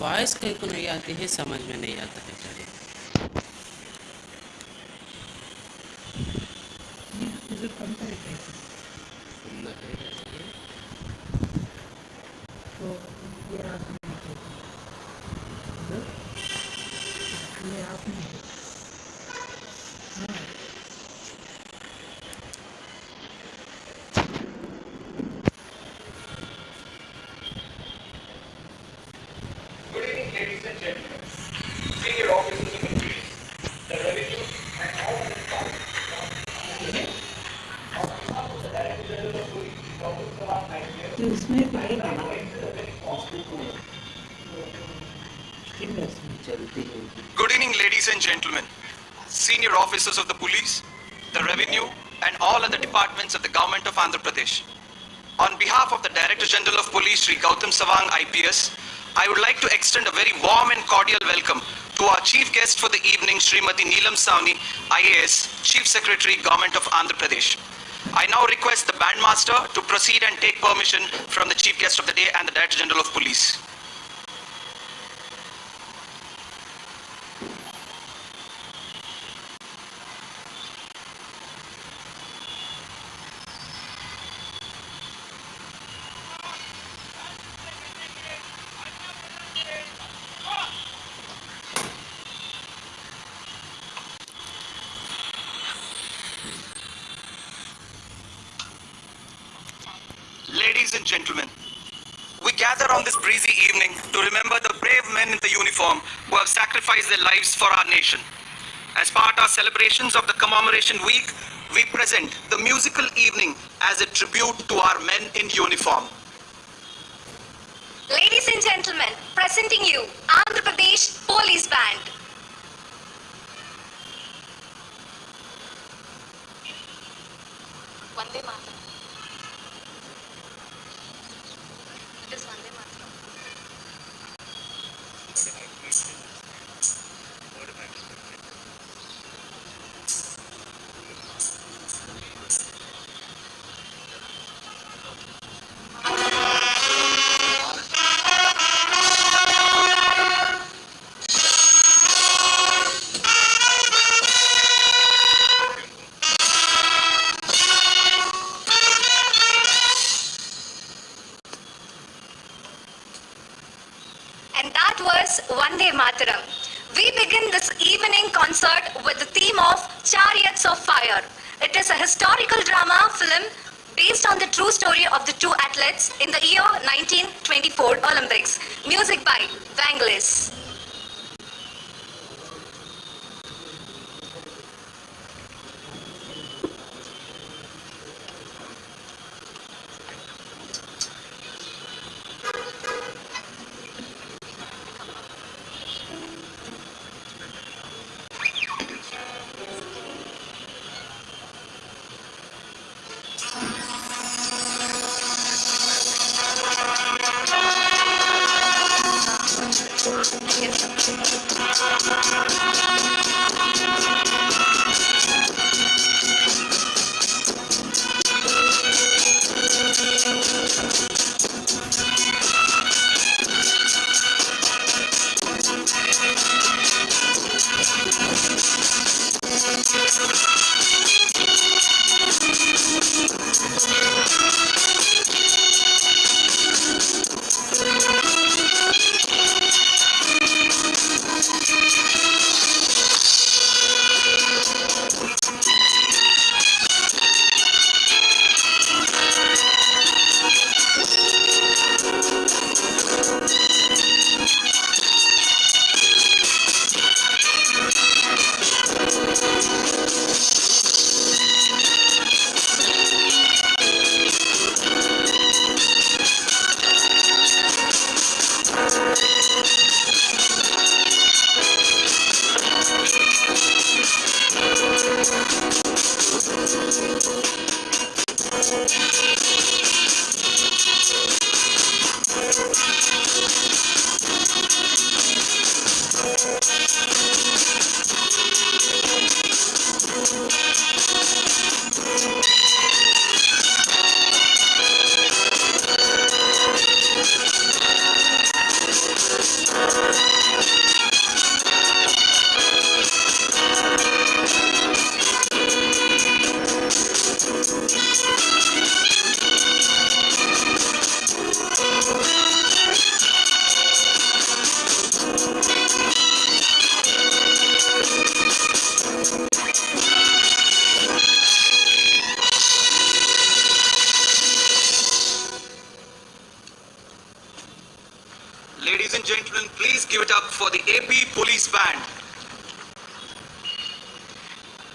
Voice कहीं को नहीं आती है, समझ में नहीं आता है। चलिए सुनना पड़ेगा। चलिए Good evening, ladies and gentlemen. Senior officers of the police, the revenue, and all the departments. On behalf of the Director General of Police, Dr. Salam IPS, चलती है। Good evening, ladies and gentlemen, senior officers of the police, the revenue, and all other departments of the government of Andhra Pradesh. On behalf of the Director General of Police, Sri Gautam Savang IPS, I would like to extend a very warm and cordial welcome to our chief guest for the evening, Srimati Neelam Savni, IAS, Chief Secretary, Government of Andhra Pradesh. I now request the bandmaster to proceed and take permission from the chief guest of the day and the Director General of Police. Ladies and gentlemen, we gather on this breezy evening to remember the brave men in the uniform who have sacrificed their lives for our nation. As part of our celebrations of the commemoration week, we present the musical evening as a tribute to our men in uniform. Ladies and gentlemen, presenting you Andhra Pradesh Police Band. Vande Mataram. It is Vande Mataram. And that was Vande Mataram. We begin this evening concert with the theme of Chariots of Fire. It is a historical drama film based on the true story of the two athletes in the year 1924 Olympics. Music by Vangelis. Ladies and gentlemen, please give it up for the AP Police Band.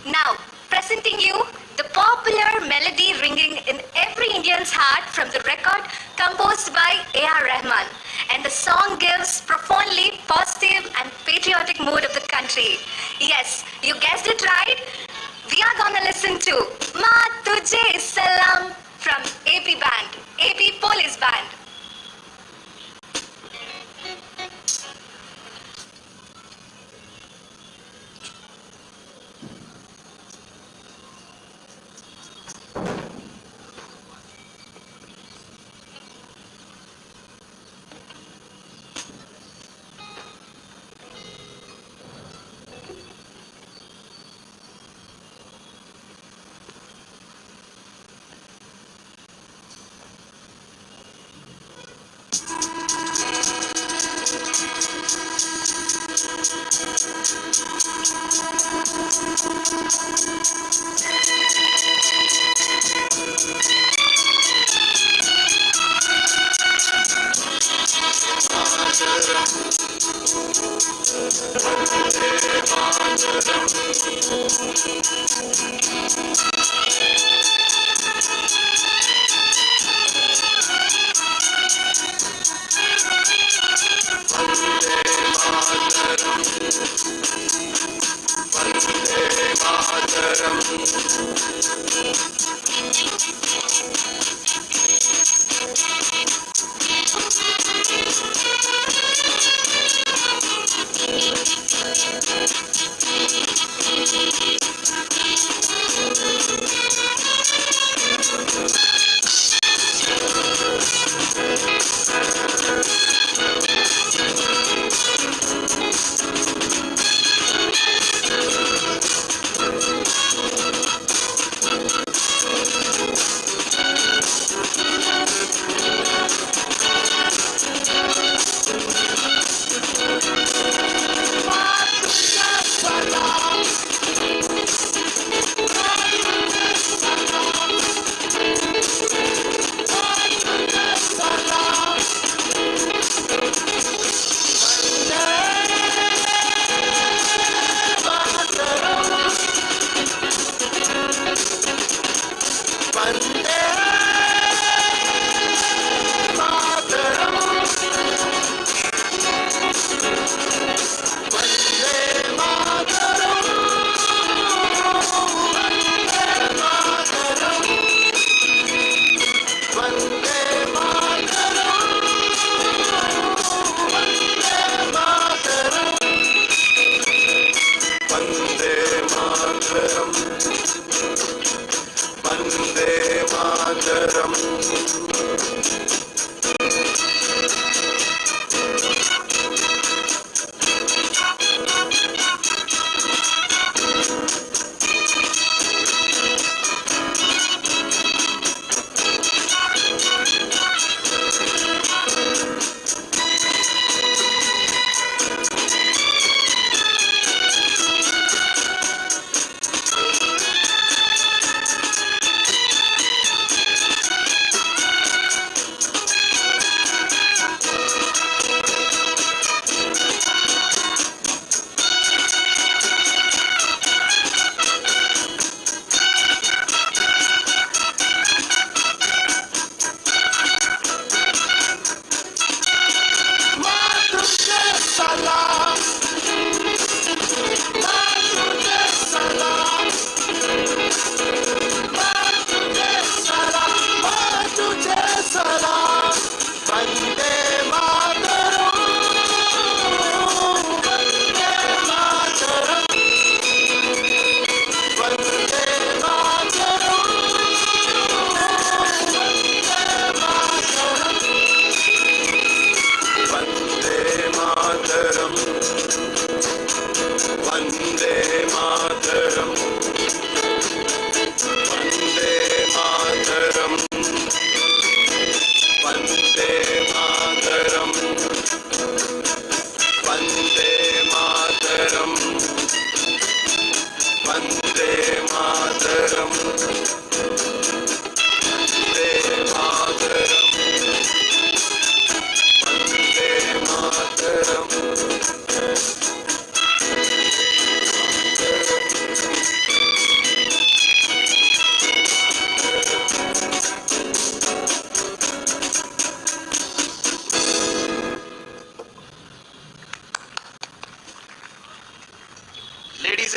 Now, presenting you the popular melody ringing in every Indian's heart from the record composed by A.R. Rahman. And the song gives profoundly positive and patriotic mood of the country. Yes, you guessed it right. We are gonna listen to Ma Tujhe Salam from AP Band, AP Police Band.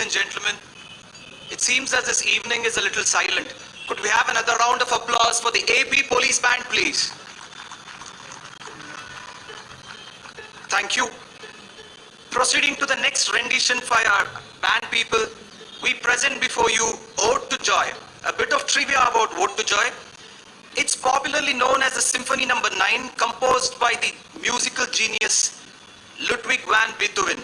and gentlemen, it seems as this evening is a little silent. Could we have another round of applause for the AP Police Band, please? Thank you. Proceeding to the next rendition by our band people, we present before you Ode to Joy. A bit of trivia about Ode to Joy. It's popularly known as the Symphony No. 9, composed by the musical genius Ludwig van Beethoven.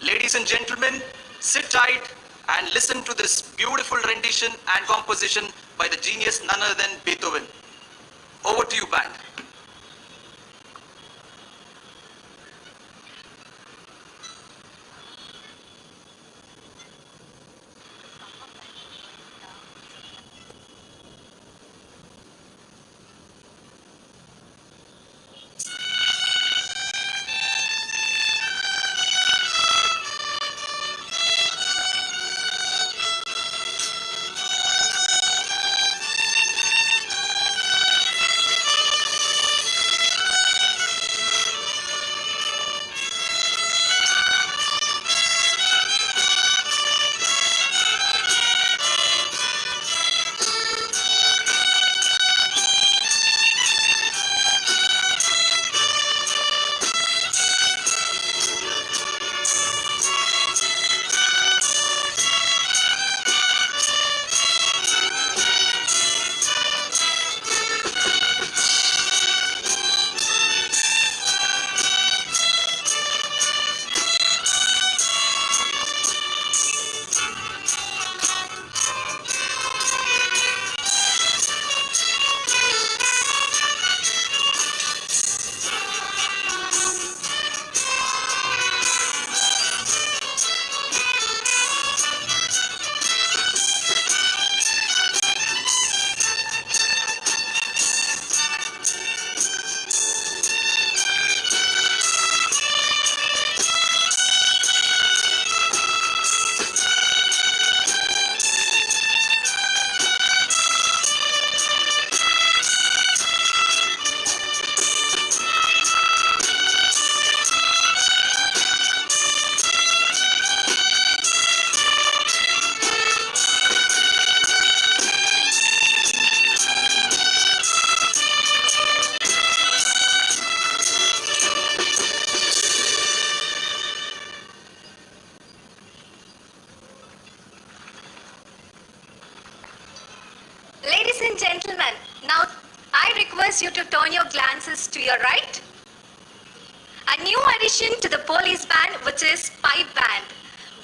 Ladies and gentlemen, sit tight and listen to this beautiful rendition and composition by the genius none other than Beethoven. Over to you, band. Ladies and gentlemen, now I request you to turn your glances to your right. A new addition to the police band, which is pipe band.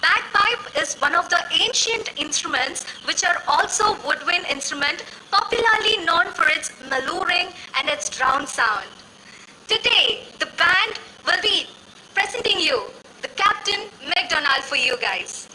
Bagpipe is one of the ancient instruments which are also woodwind instrument, popularly known for its malouring and its drown sound. Today, the band will be presenting you the Captain McDonald for you guys.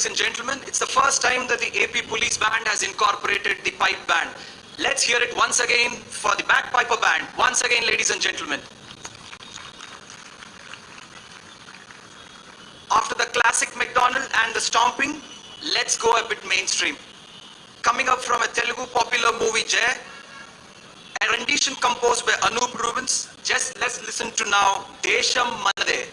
ladies and gentlemen, it's the first time that the AP Police Band has incorporated the pipe band. Let's hear it once again for the bagpiper band. Once again, ladies and gentlemen. After the classic McDonald and the stomping, let's go a bit mainstream. Coming up from a Telugu popular movie, Jay, a rendition composed by Anup Rubens. Just let's listen to now Desham Manade.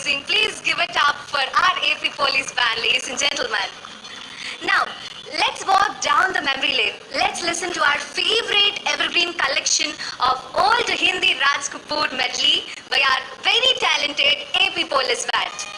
organising. Please give it up for our AP Police Band, ladies and gentlemen. Now, let's walk down the memory lane. Let's listen to our favorite evergreen collection of old Hindi Raj Kapoor medley by our very talented AP Police Band.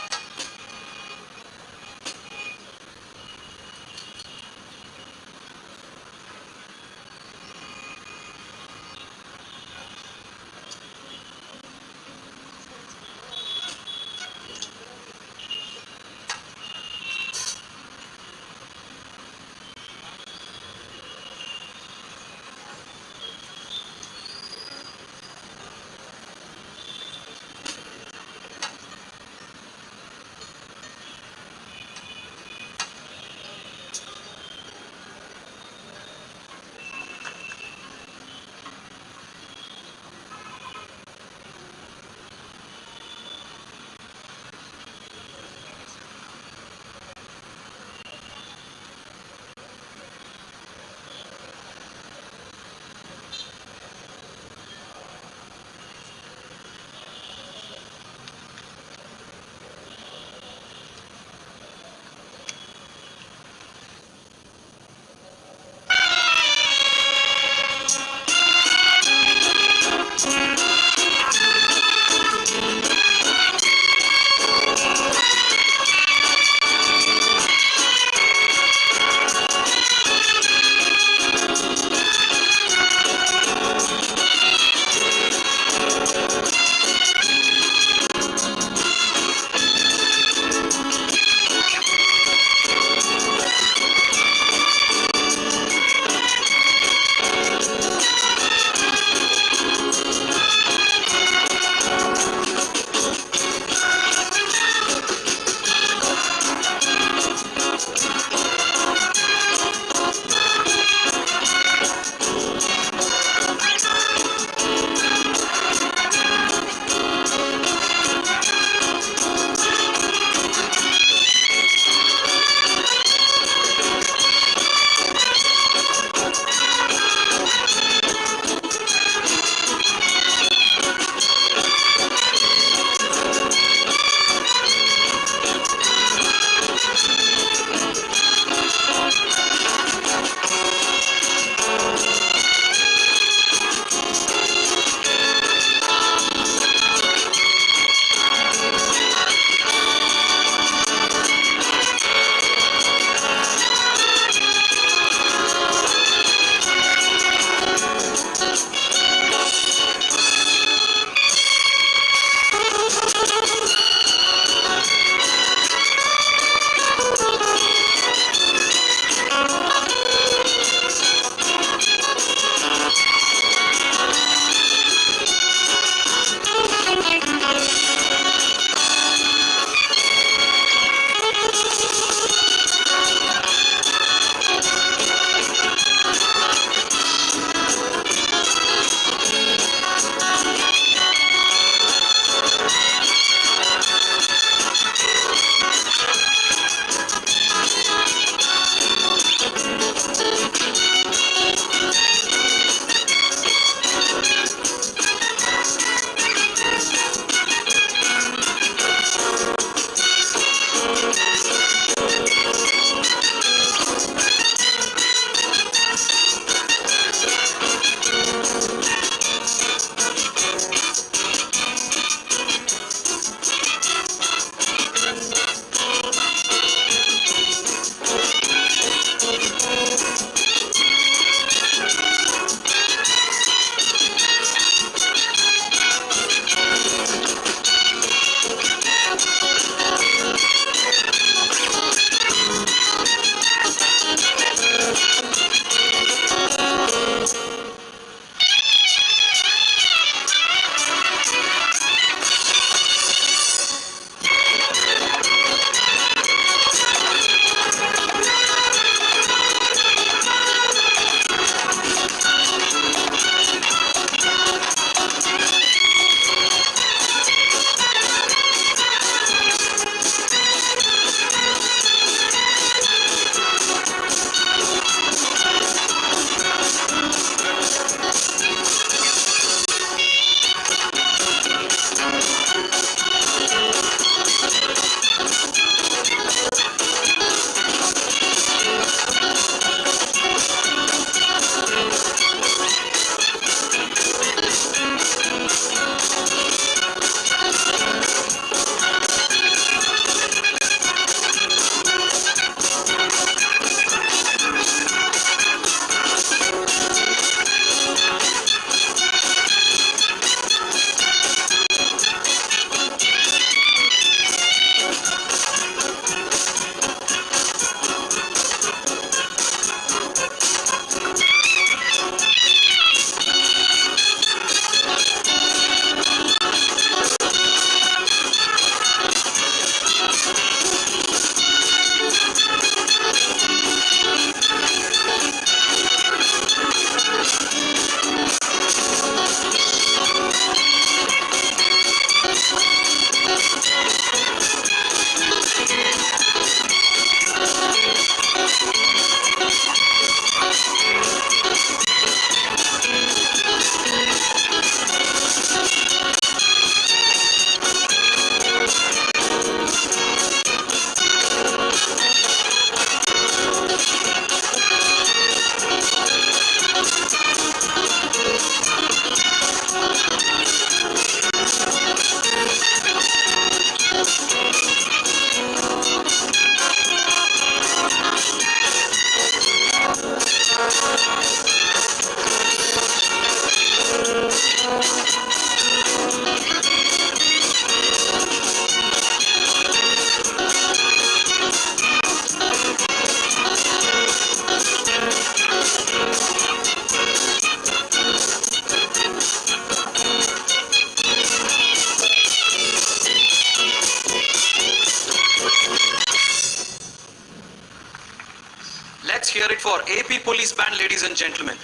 for AP Police Band, ladies and gentlemen.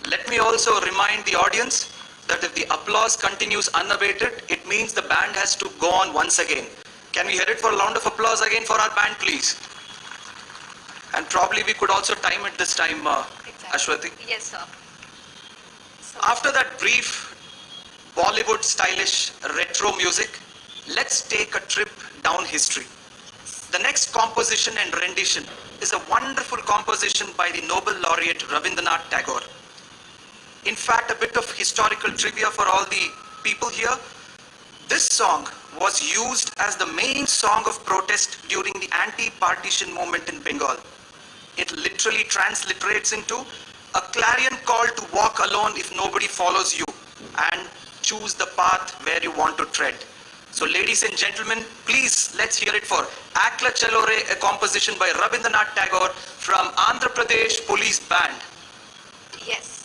Let me also remind the audience that if the applause continues unabated, it means the band has to go on once again. Can we hear it for a round of applause again for our band, please? And probably we could also time it this time, Ashwati. Yes, sir. After that brief Bollywood stylish retro music, let's take a trip down history. The next composition and rendition is a wonderful composition by the Nobel laureate Rabindranath Tagore. In fact, a bit of historical trivia for all the people here. This song was used as the main song of protest during the anti-partition movement in Bengal. It literally transliterates into a clarion call to walk alone if nobody follows you and choose the path where you want to tread. So ladies and gentlemen, please let's hear it for Akla Chalo Re, a composition by Rabindranath Tagore from Andhra Pradesh Police Band. Yes.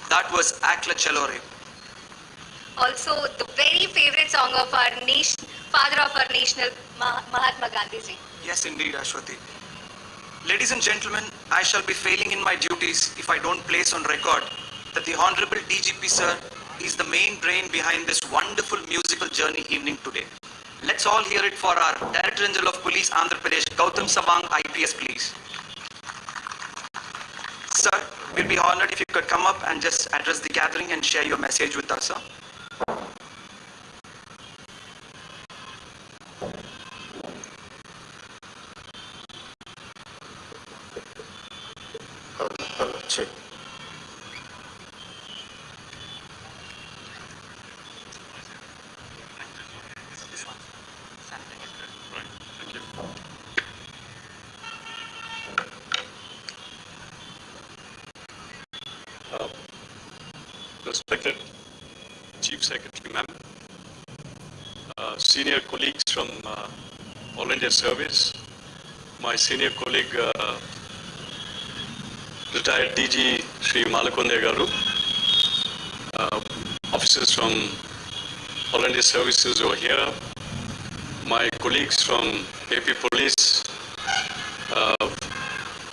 that was Akla Chalore. Also, the very favorite song of our nation, father of our national, Mahatma Gandhi ji. Yes, indeed, Ashwati. Ladies and gentlemen, I shall be failing in my duties if I don't place on record that the Honorable DGP Sir is the main brain behind this wonderful musical journey evening today. Let's all hear it for our Director General of Police, Andhra Pradesh, Gautam Savang, IPS, please. Sir, we'll be honored if you could come up and just address the gathering and share your message with us, sir. Check. Respected Chief Secretary, ma'am, senior colleagues from All India Service, my senior colleague, retired DG Sri Malakonde Garu, officers from All India Services over here, my colleagues from AP Police,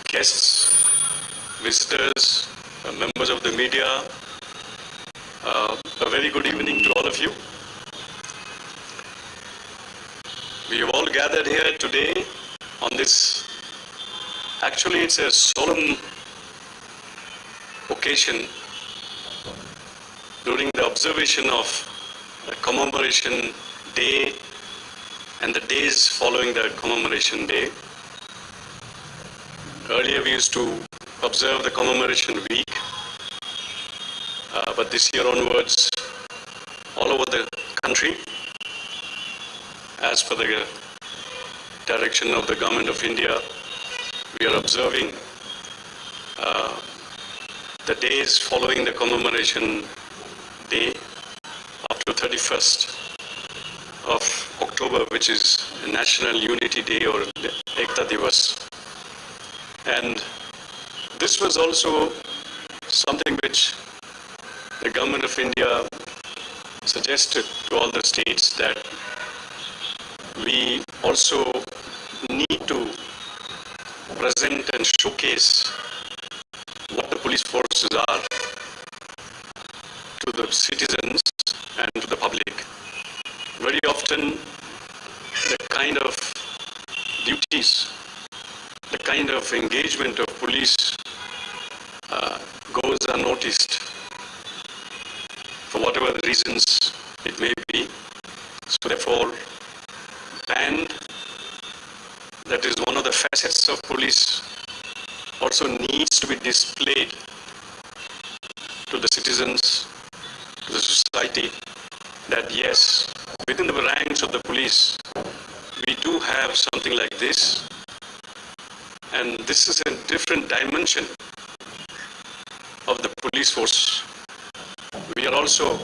guests, visitors, members of the media, a very good evening to all of you. We have all gathered here today on this, actually it's a solemn occasion during the observation of the commemoration day and the days following the commemoration day. Earlier we used to observe the commemoration week, but this year onwards, all over the country, as per the direction of the Government of India, we are observing the days following the commemoration day up to 31st of October, which is National Unity Day or Ekta Divas. And this was also something which the Government of India suggested to all the states, that we also need to present and showcase what the police forces are to the citizens and to the public. Very often, the kind of duties, the kind of engagement of police goes unnoticed for whatever the reasons it may be. So therefore, band, that is one of the facets of police, also needs to be displayed to the citizens, to the society, that yes, within the ranks of the police, we do have something like this, and this is a different dimension of the police force. We are also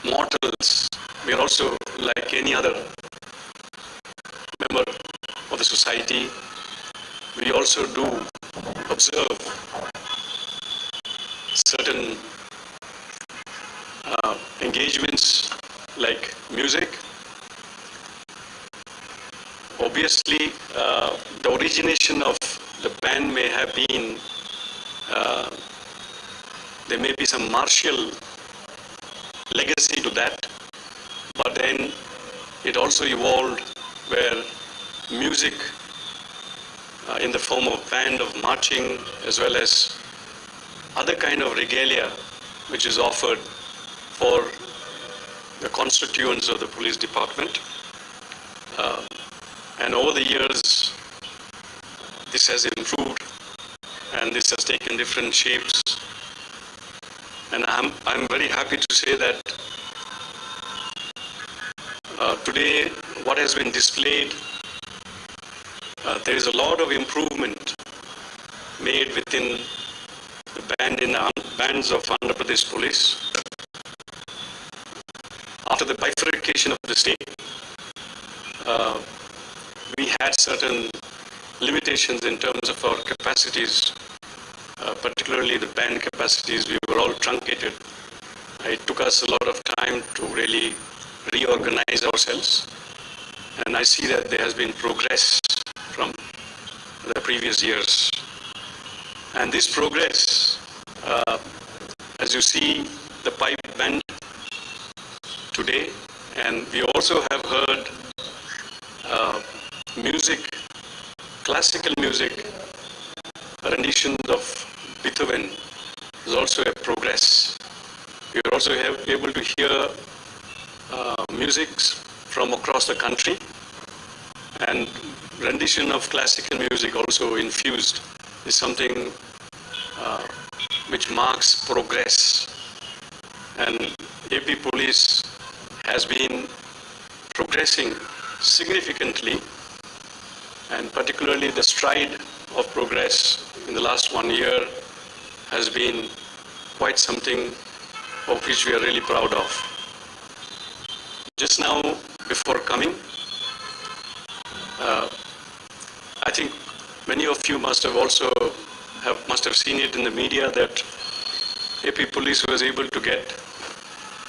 mortals. We are also like any other member of the society. We also do observe certain engagements like music. Obviously, the origination of the band may have been, there may be some martial legacy to that, but then it also evolved where music in the form of band, of marching, as well as other kind of regalia which is offered for the constituents of the police department. And over the years, this has improved and this has taken different shapes. And I'm very happy to say that today what has been displayed, there is a lot of improvement made within the bands of Andhra Pradesh Police. After the bifurcation of the state, we had certain limitations in terms of our capacities particularly the band capacities, we were all truncated. It took us a lot of time to really reorganize ourselves. And I see that there has been progress from the previous years. And this progress, as you see the pipe band today, and we also have heard music, classical music, renditions of Beethoven is also a progress. We are also able to hear music from across the country, and rendition of classical music also infused is something which marks progress. And AP Police has been progressing significantly, and particularly the stride of progress in the last 1 year has been quite something of which we are really proud of. Just now, before coming, I think many of you must have seen it in the media that AP Police was able to get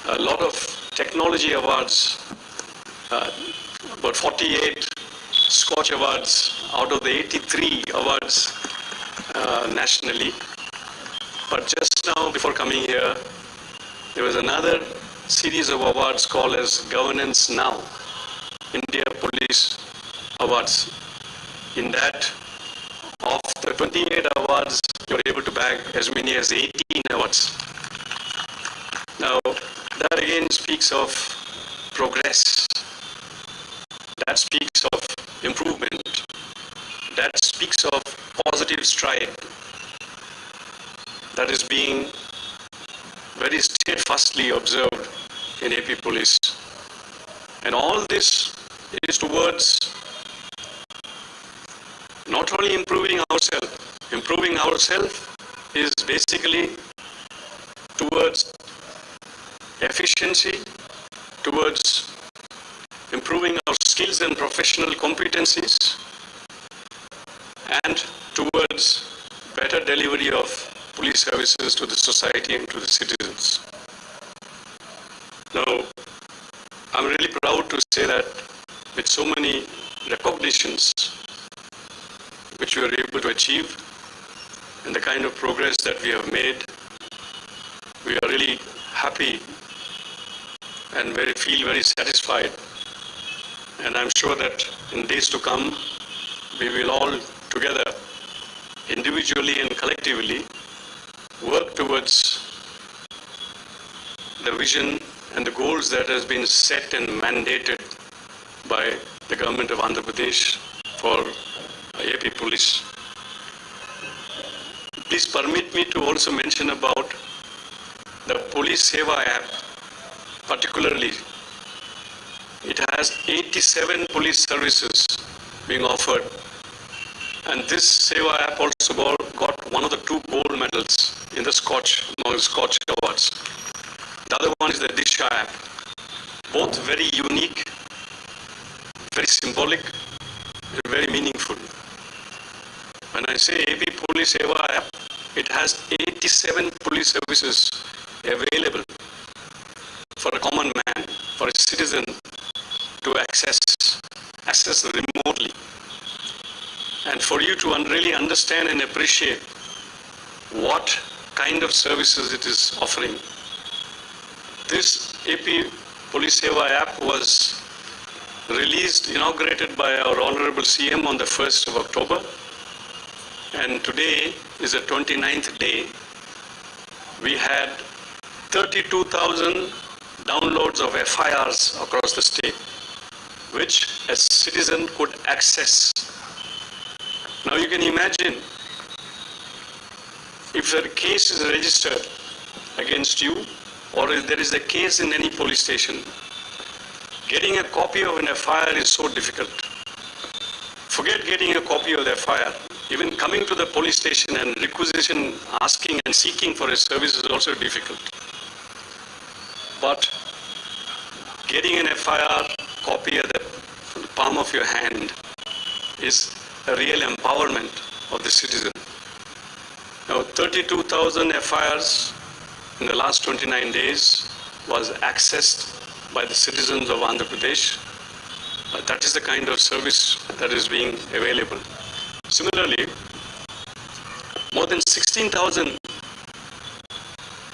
a lot of technology awards, about 48 Scotch awards out of the 83 awards nationally. But just now, before coming here, there was another series of awards called as Governance Now, India Police Awards. In that, of the 28 awards, you were able to bag as many as 18 awards. Now, that again speaks of progress. That speaks of improvement. That speaks of positive stride that is being very steadfastly observed in AP Police. And all this is towards not only improving ourselves. Improving ourselves is basically towards efficiency, towards improving our skills and professional competencies, and towards better delivery of police services to the society and to the citizens. Now, I'm really proud to say that with so many recognitions which we are able to achieve and the kind of progress that we have made, we are really happy and feel very satisfied. And I'm sure that in days to come, we will all together, individually and collectively, work towards the vision and the goals that has been set and mandated by the government of Andhra Pradesh for AP Police. Please permit me to also mention about the Police Seva app. Particularly, it has 87 police services being offered, and this Seva app also got one of the 2 gold medals in the Scotch Awards. The other one is the Disha app. Both very unique, very symbolic, and very meaningful. When I say AP Police Seva app, it has 87 police services available for a common man, for a citizen to access remotely. And for you to really understand and appreciate what kind of services it is offering. This AP Police Seva app was inaugurated by our Honorable CM on the 1st of October. And today is the 29th day. We had 32,000 downloads of FIRs across the state, which a citizen could access. Now you can imagine, if a case is registered against you, or if there is a case in any police station, getting a copy of an FIR is so difficult. Forget getting a copy of the FIR. Even coming to the police station and requisition, asking and seeking for a service is also difficult. But getting an FIR copy at the palm of your hand is a real empowerment of the citizen. Now, 32,000 FIRs in the last 29 days was accessed by the citizens of Andhra Pradesh. That is the kind of service that is being available. Similarly, more than 16,000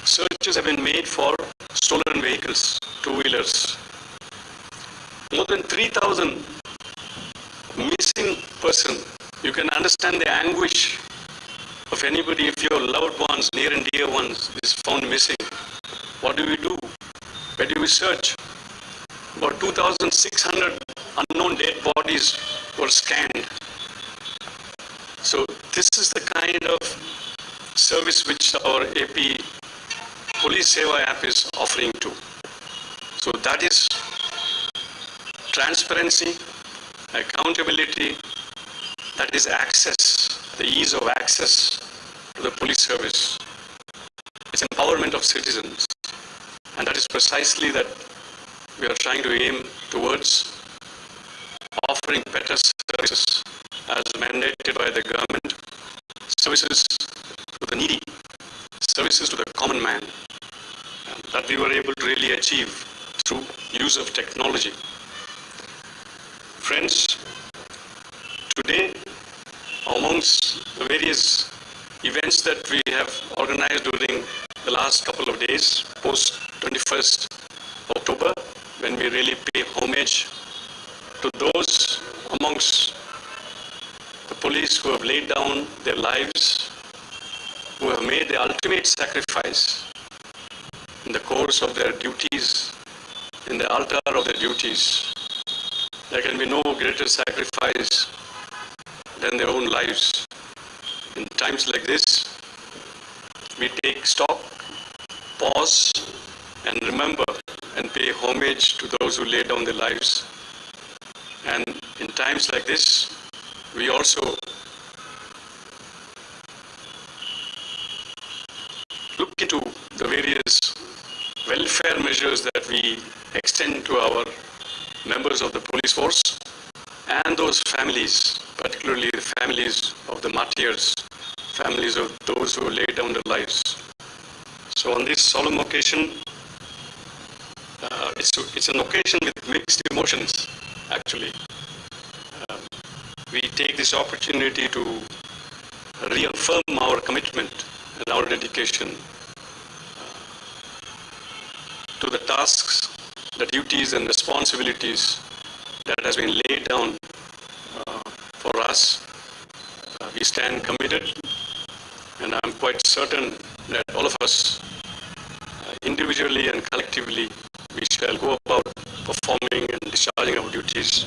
searches have been made for stolen vehicles, two-wheelers. More than 3,000 missing person. You can understand the anguish of anybody if your loved ones, near and dear ones, is found missing. What do we do? Where do we search? About 2,600 unknown dead bodies were scanned. So this is the kind of service which our AP Police Seva app is offering to. So that is transparency, accountability, that is access, the ease of access to the police service. It's empowerment of citizens. And that is precisely that we are trying to aim towards, offering better services as mandated by the government, services to the needy, services to the common man, and that we were able to really achieve through use of technology. Friends, today, amongst the various events that we have organized during the last couple of days, post 21st October, when we really pay homage to those amongst the police who have laid down their lives, who have made the ultimate sacrifice in the course of their duties, in the altar of their duties. There can be no greater sacrifice than their own lives. In times like this, we take stock, pause, and remember and pay homage to those who laid down their lives. And in times like this, we also look into the various welfare measures that we extend to our members of the police force and those families, particularly the families of the martyrs, families of those who laid down their lives. So on this solemn occasion, it's an occasion with mixed emotions, actually. We take this opportunity to reaffirm our commitment and our dedication to the tasks, the duties and responsibilities that has been laid down for us. We stand committed, and I'm quite certain that all of us, individually and collectively, we shall go about performing and discharging our duties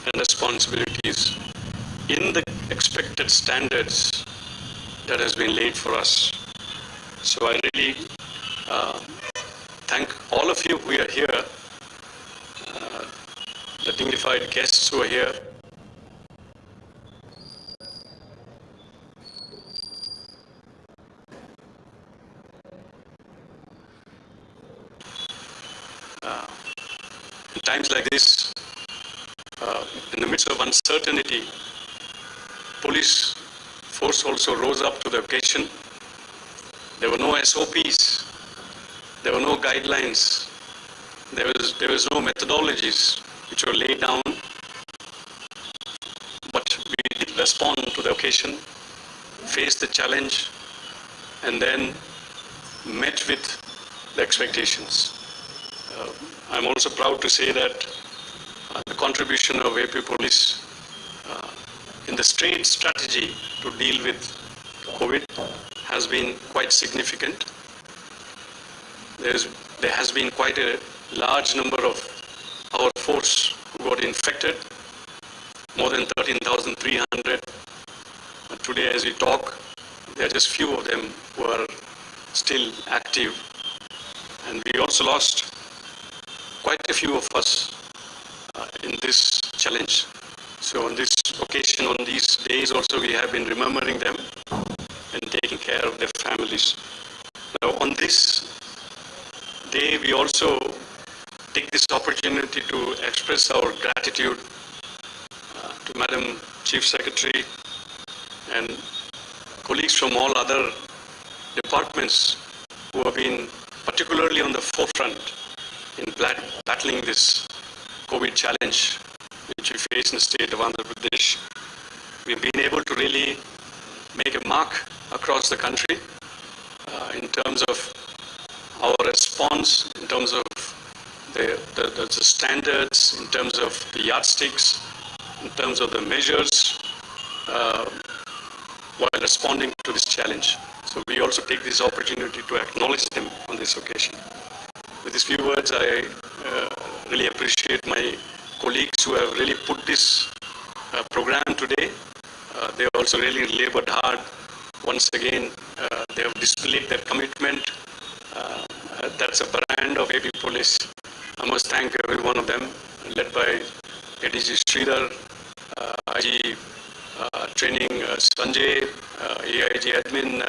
and responsibilities in the expected standards that has been laid for us. So I really thank all of you who are here, the dignified guests who are here. In times like this, in the midst of uncertainty, police force also rose up to the occasion. There were no SOPs, there were no guidelines, there was no methodologies which were laid down, but we did respond to the occasion, faced the challenge, and then met with the expectations. I'm also proud to say that the contribution of AP Police in the straight strategy to deal with COVID has been quite significant. There has been quite a large number of our force who got infected, more than 13,300. Today as we talk, there are just few of them who are still active. And we also lost quite a few of us in this challenge. So on this occasion, on these days also, we have been remembering them and taking care of their families. Now on this day, we also take this opportunity to express our gratitude to Madam Chief Secretary and colleagues from all other departments who have been particularly on the forefront in battling this COVID challenge which we face in the state of Andhra Pradesh. We've been able to really make a mark across the country in terms of our response, in terms of the standards, in terms of the yardsticks, in terms of the measures while responding to this challenge. So we also take this opportunity to acknowledge them on this occasion. With these few words, I really appreciate my colleagues who have really put this program today. They also really labored hard. Once again, they have displayed their commitment. That's a brand of AP Police. I must thank every one of them, led by ADG Sridhar, IG Training Sanjay, AIG Admin,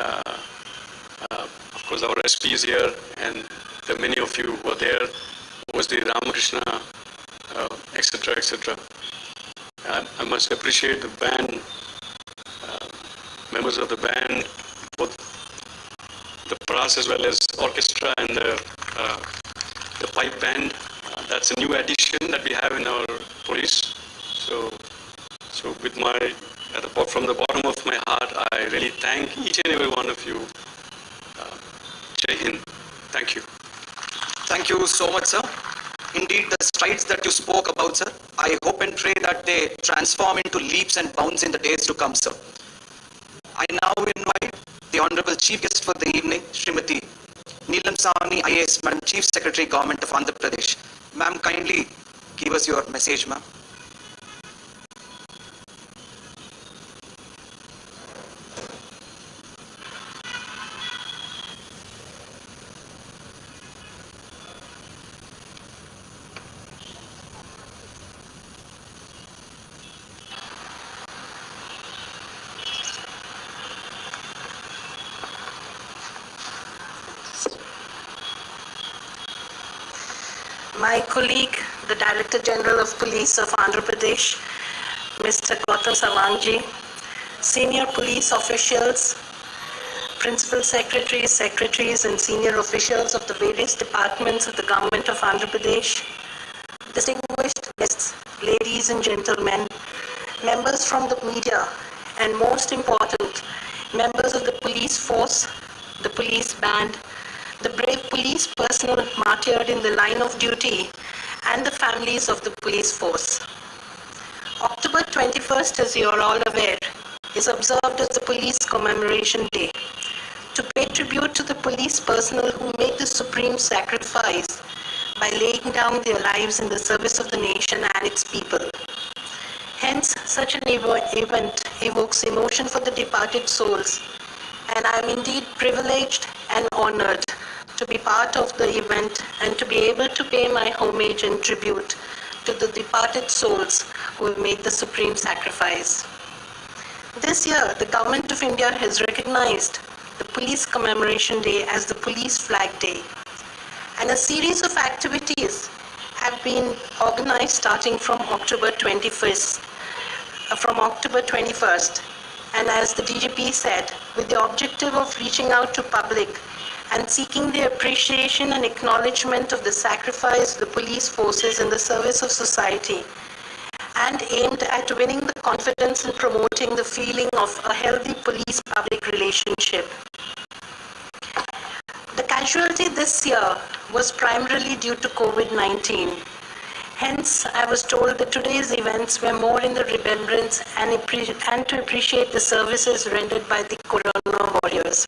of course our SP is here, and the many of you who are there, was the Ramakrishna, etc., etc. I must appreciate the band, members of the band, both the brass as well as orchestra and the pipe band. That's a new addition that we have in our police. So with from the bottom of my heart, I really thank each and every one of you. Jai Hind. Thank you. Thank you so much, sir. Indeed, the strides that you spoke about, sir, I hope and pray that they transform into leaps and bounds in the days to come, sir. I now invite the Honorable Chief Guest for the evening, Srimati Neelam Sawani, IAS, Madam Chief Secretary, Government of Andhra Pradesh. Ma'am, kindly give us your message, ma'am. My colleague, the Director General of Police of Andhra Pradesh, Mr. Gautam Savangji, senior police officials, principal secretaries, secretaries and senior officials of the various departments of the government of Andhra Pradesh, distinguished guests, ladies and gentlemen, members from the media, and most important, members of the police force, the police band, the brave police personnel martyred in the line of duty, and the families of the police force. October 21st, as you are all aware, is observed as the Police Commemoration Day, to pay tribute to the police personnel who made the supreme sacrifice by laying down their lives in the service of the nation and its people. Hence, such an event evokes emotion for the departed souls, and I am indeed privileged and honored to be part of the event and to be able to pay my homage and tribute to the departed souls who have made the supreme sacrifice. This year, the Government of India has recognized the Police Commemoration Day as the Police Flag Day, and a series of activities have been organized starting from October 21st, and as the DGP said, with the objective of reaching out to public and seeking the appreciation and acknowledgement of the sacrifice of the police forces in the service of society, and aimed at winning the confidence and promoting the feeling of a healthy police-public relationship. The casualty this year was primarily due to COVID-19. Hence, I was told that today's events were more in the remembrance and to appreciate the services rendered by the Corona warriors.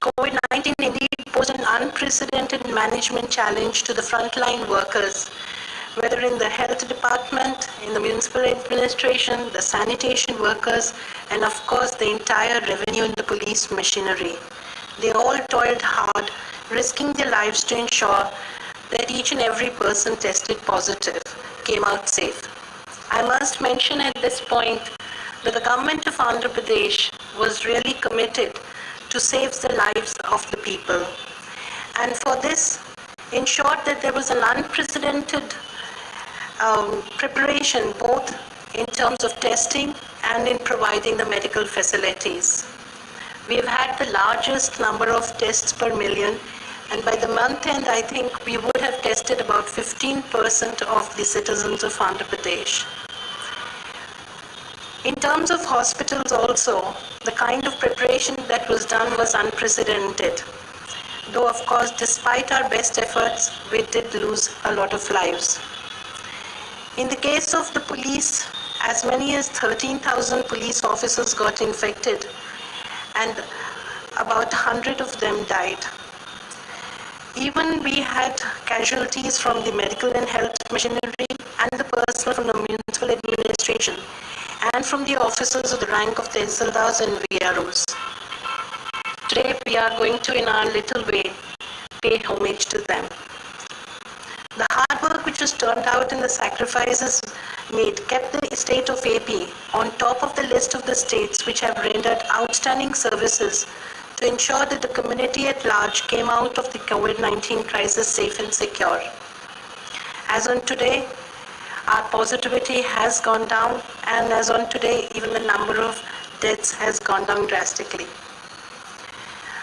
COVID-19 indeed posed an unprecedented management challenge to the frontline workers, whether in the health department, in the municipal administration, the sanitation workers, and of course the entire revenue in the police machinery. They all toiled hard, risking their lives to ensure that each and every person tested positive came out safe. I must mention at this point that the government of Andhra Pradesh was really committed to save the lives of the people, and for this ensured that there was an unprecedented preparation both in terms of testing and in providing the medical facilities. We've had the largest number of tests per million, and by the month end, I think we would have tested about 15% of the citizens of Andhra Pradesh. In terms of hospitals also, the kind of preparation that was done was unprecedented. Though, of course, despite our best efforts, we did lose a lot of lives. In the case of the police, as many as 13,000 police officers got infected, and about 100 of them died. Even we had casualties from the medical and health machinery and the personnel from the municipal administration and from the officers of the rank of Tehsildars and VROs. Today we are going to, in our little way, pay homage to them. The hard work which was turned out and the sacrifices made kept the state of AP on top of the list of the states which have rendered outstanding services to ensure that the community at large came out of the COVID-19 crisis safe and secure. As on today, our positivity has gone down, and as on today, even the number of deaths has gone down drastically.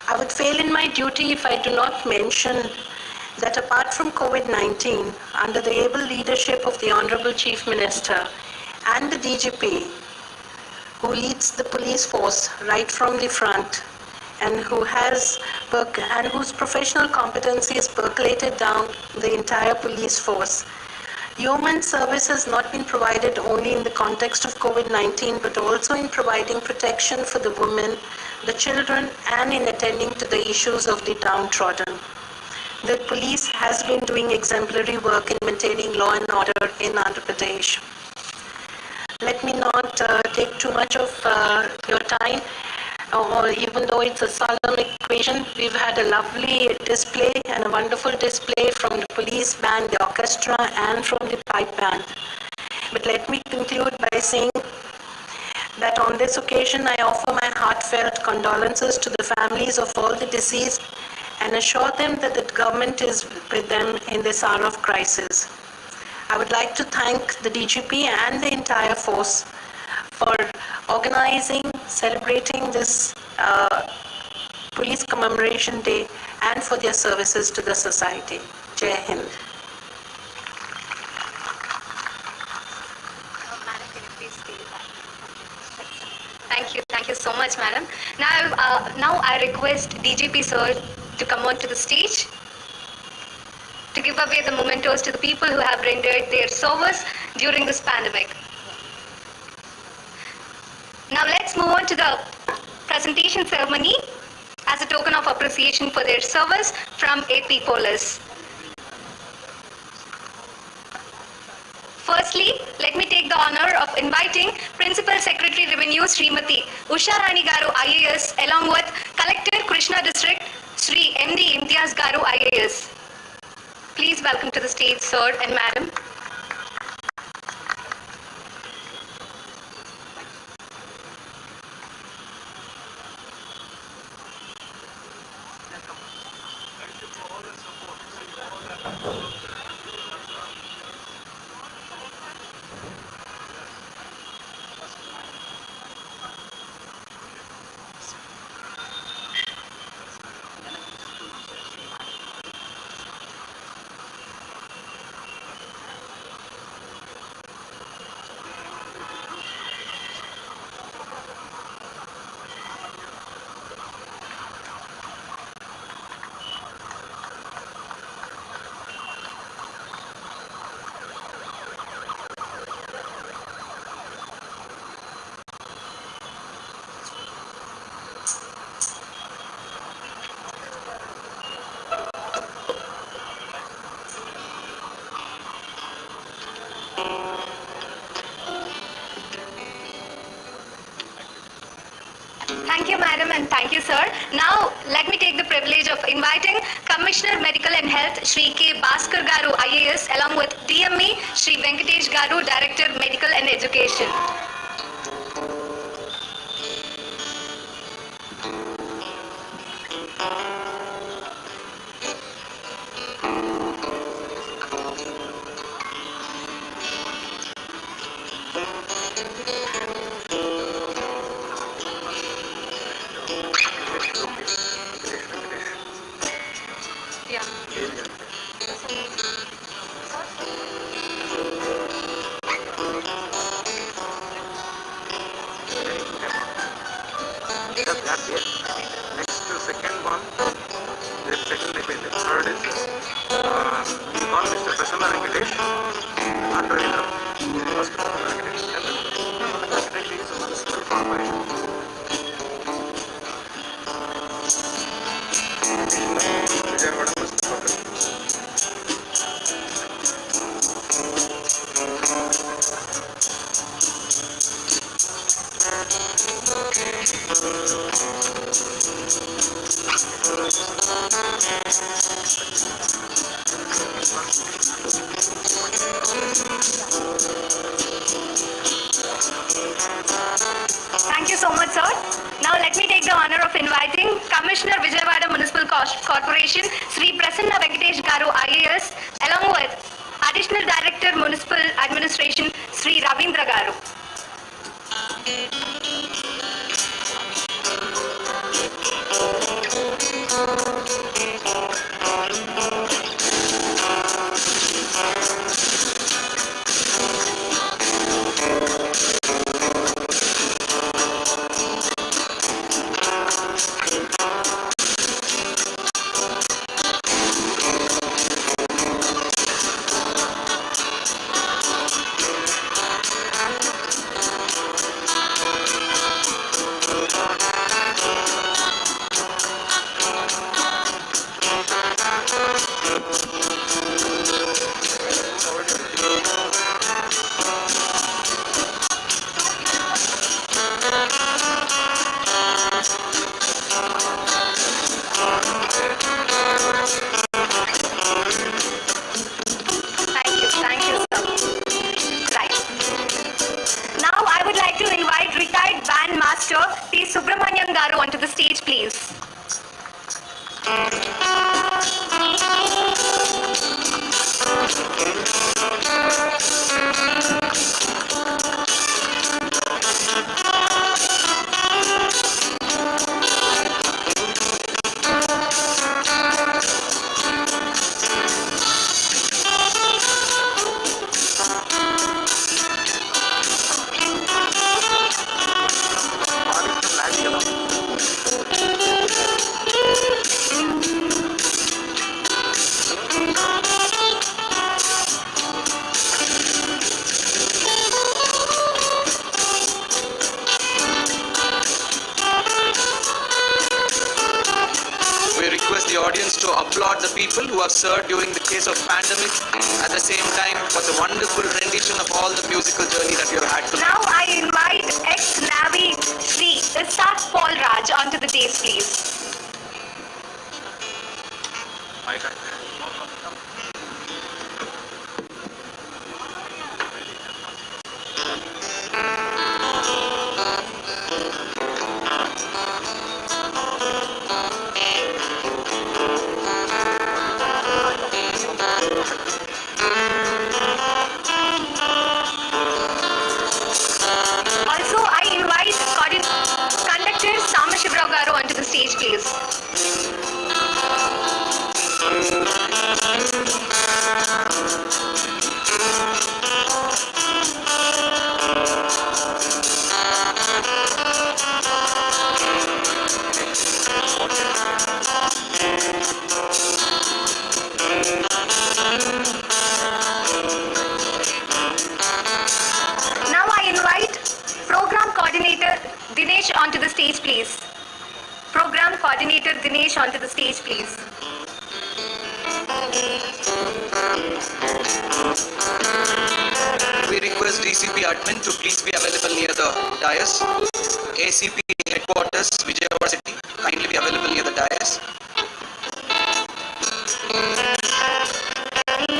I would fail in my duty if I do not mention that apart from COVID-19, under the able leadership of the Honorable Chief Minister and the DGP, who leads the police force right from the front, and whose professional competency has percolated down the entire police force. Yeoman service has not been provided only in the context of COVID-19, but also in providing protection for the women, the children, and in attending to the issues of the downtrodden. The police has been doing exemplary work in maintaining law and order in Andhra Pradesh. Let me not take too much of your time. Even though it's a solemn occasion, we've had a lovely display and a wonderful display from the police band, the orchestra, and from the pipe band. But let me conclude by saying that on this occasion, I offer my heartfelt condolences to the families of all the deceased and assure them that the government is with them in this hour of crisis. I would like to thank the DGP and the entire force for organizing, celebrating this Police Commemoration Day and for their services to the society. Jai Hind. Thank you so much, madam. Now I request DGP sir to come on to the stage to give away the mementos to the people who have rendered their service during this pandemic. Now let's move on to the presentation ceremony as a token of appreciation for their service from AP Police. Firstly, let me take the honor of inviting Principal Secretary Revenue Srimati Usha Rani Garu IAS along with Collector Krishna District Sri MD Imtiaz Garu IAS. Please welcome to the stage, sir and madam. Thank you, madam, and thank you, sir. Now, let me take the privilege of inviting Commissioner Medical and Health, Shri K. Bhaskar Garu, IAS, along with DME, Shri Venkatesh Garu, Director, Medical and Education. రేపు second అయిపోయింది. Third is call mister Prasanna Venkatesh and Ravindra. First Prasanna Venkatesh secretary is municipal corporation. Vijayawada municipal corporation. Thank you so much, sir. Now let me take the honor of inviting Commissioner Vijayawada Municipal Corporation, Sri Prasanna Venkatesh Garu IAS, along with Additional Director Municipal Administration, Sri Ravindra Garu. Thank you, sir. Right. Now I would like to invite retired band master T. Subramanian Garu onto the stage, please. We request the audience to applaud the people who have served during the case of pandemic, at the same time for the wonderful rendition of all the musical journey that you have had tonight. Now I invite ex-Navy Sri Isaac Paul Raj onto the dais, please. Also, I invite conductor Sama Shivrao Garu onto the stage, please. Now I invite Program Coordinator Dinesh onto the stage, please. Program Coordinator Dinesh onto the stage, please. We request DCP admin to please be available near the dais. ACP headquarters, Vijayawada City, kindly be available near the dais.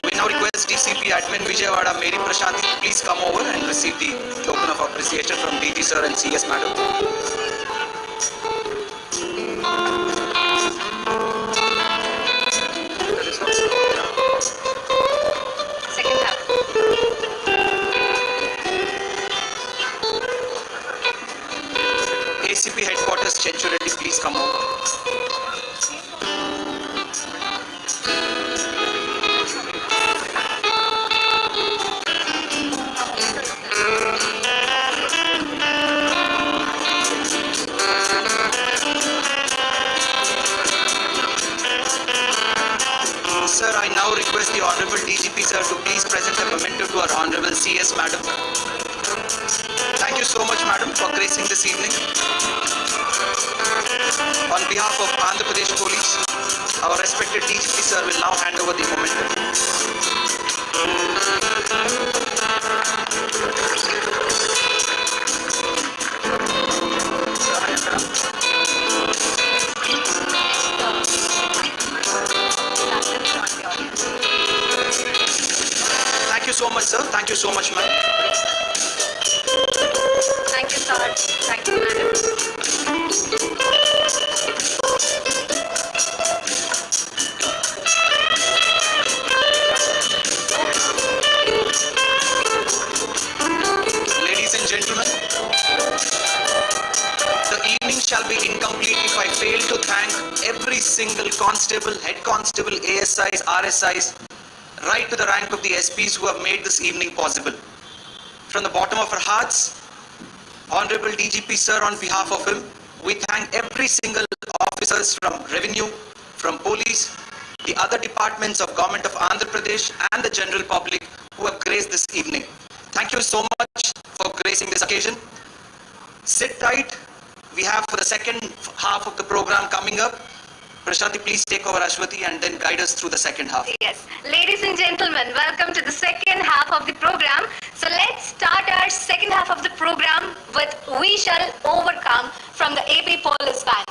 We now request DCP admin Vijayawada Mary Prashanti to please come over and receive the token of appreciation from DG sir and CS madam. Second half. ACP headquarters, Chenchu Reddy, please come over. Sir, I now request the Honorable DGP Sir to please present a memento to our Honorable CS Madam. Thank you so much, Madam, for gracing this evening. On behalf of Andhra Pradesh Police, our respected DGP Sir will now hand over the memento. Thank you so much, sir. Thank you so much, ma'am. Thank you, sir. Thank you, madam. Ladies and gentlemen, the evening shall be incomplete if I fail to thank every single constable, head constable, ASIs, RSIs, right to the rank of the SPs who have made this evening possible. From the bottom of our hearts, Honorable DGP Sir, on behalf of him, we thank every single officers from Revenue, from Police, the other departments of Government of Andhra Pradesh and the general public who have graced this evening. Thank you so much for gracing this occasion. Sit tight. We have for the second half of the program coming up. Prashati, please take over Ashwati and then guide us through the second half. Yes. Ladies and gentlemen, welcome to the second half of the program. So let's start our second half of the program with We Shall Overcome from the AP Police Band.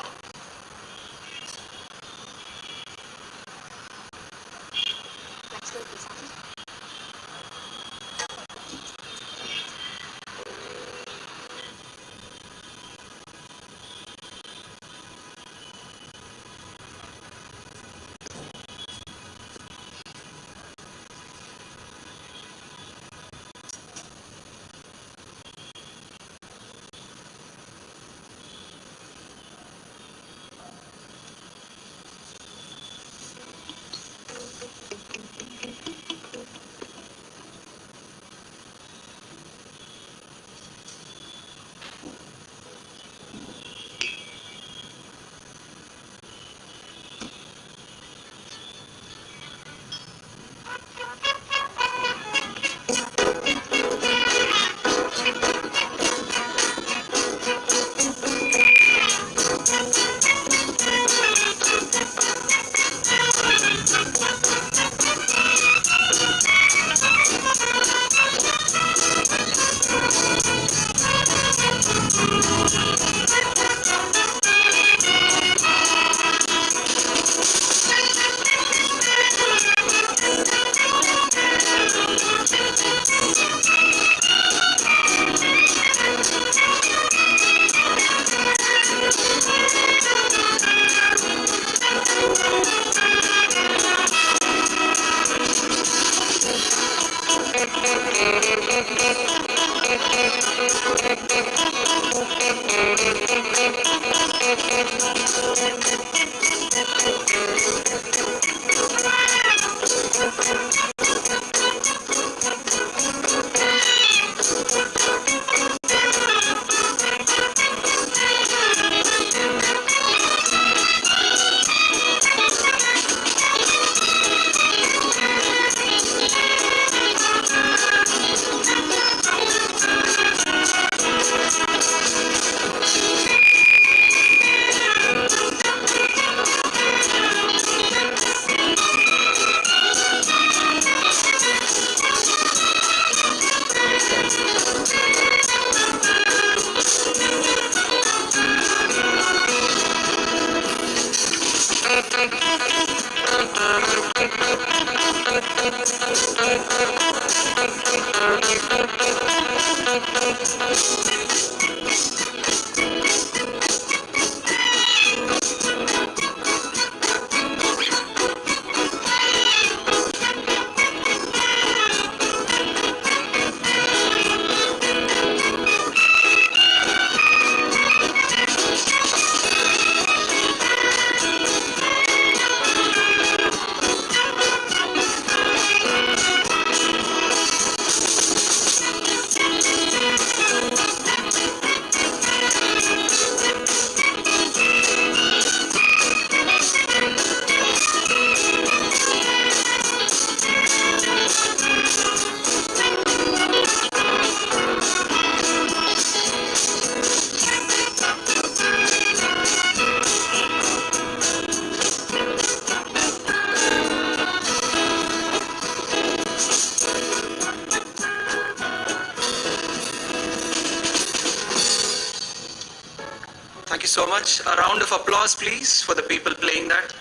much. A round of applause, please, for the people playing that.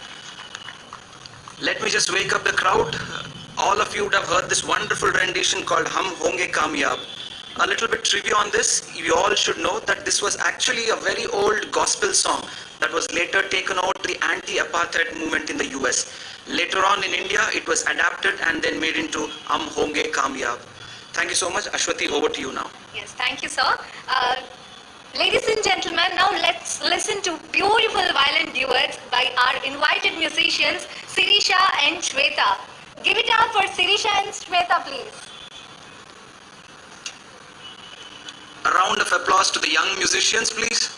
Let me just wake up the crowd. All of you would have heard this wonderful rendition called Hum Honge Kamyab. A little bit trivia on this. You all should know that this was actually a very old gospel song that was later taken over to the anti-apartheid movement in the US. Later on in India, it was adapted and then made into Hum Honge Kamyab. Thank you so much. Ashwati, over to you now. Yes, thank you, sir. Ladies and gentlemen, now let's listen to beautiful violin duets by our invited musicians, Sirisha and Shweta. Give it up for Sirisha and Shweta, please. A round of applause to the young musicians, please.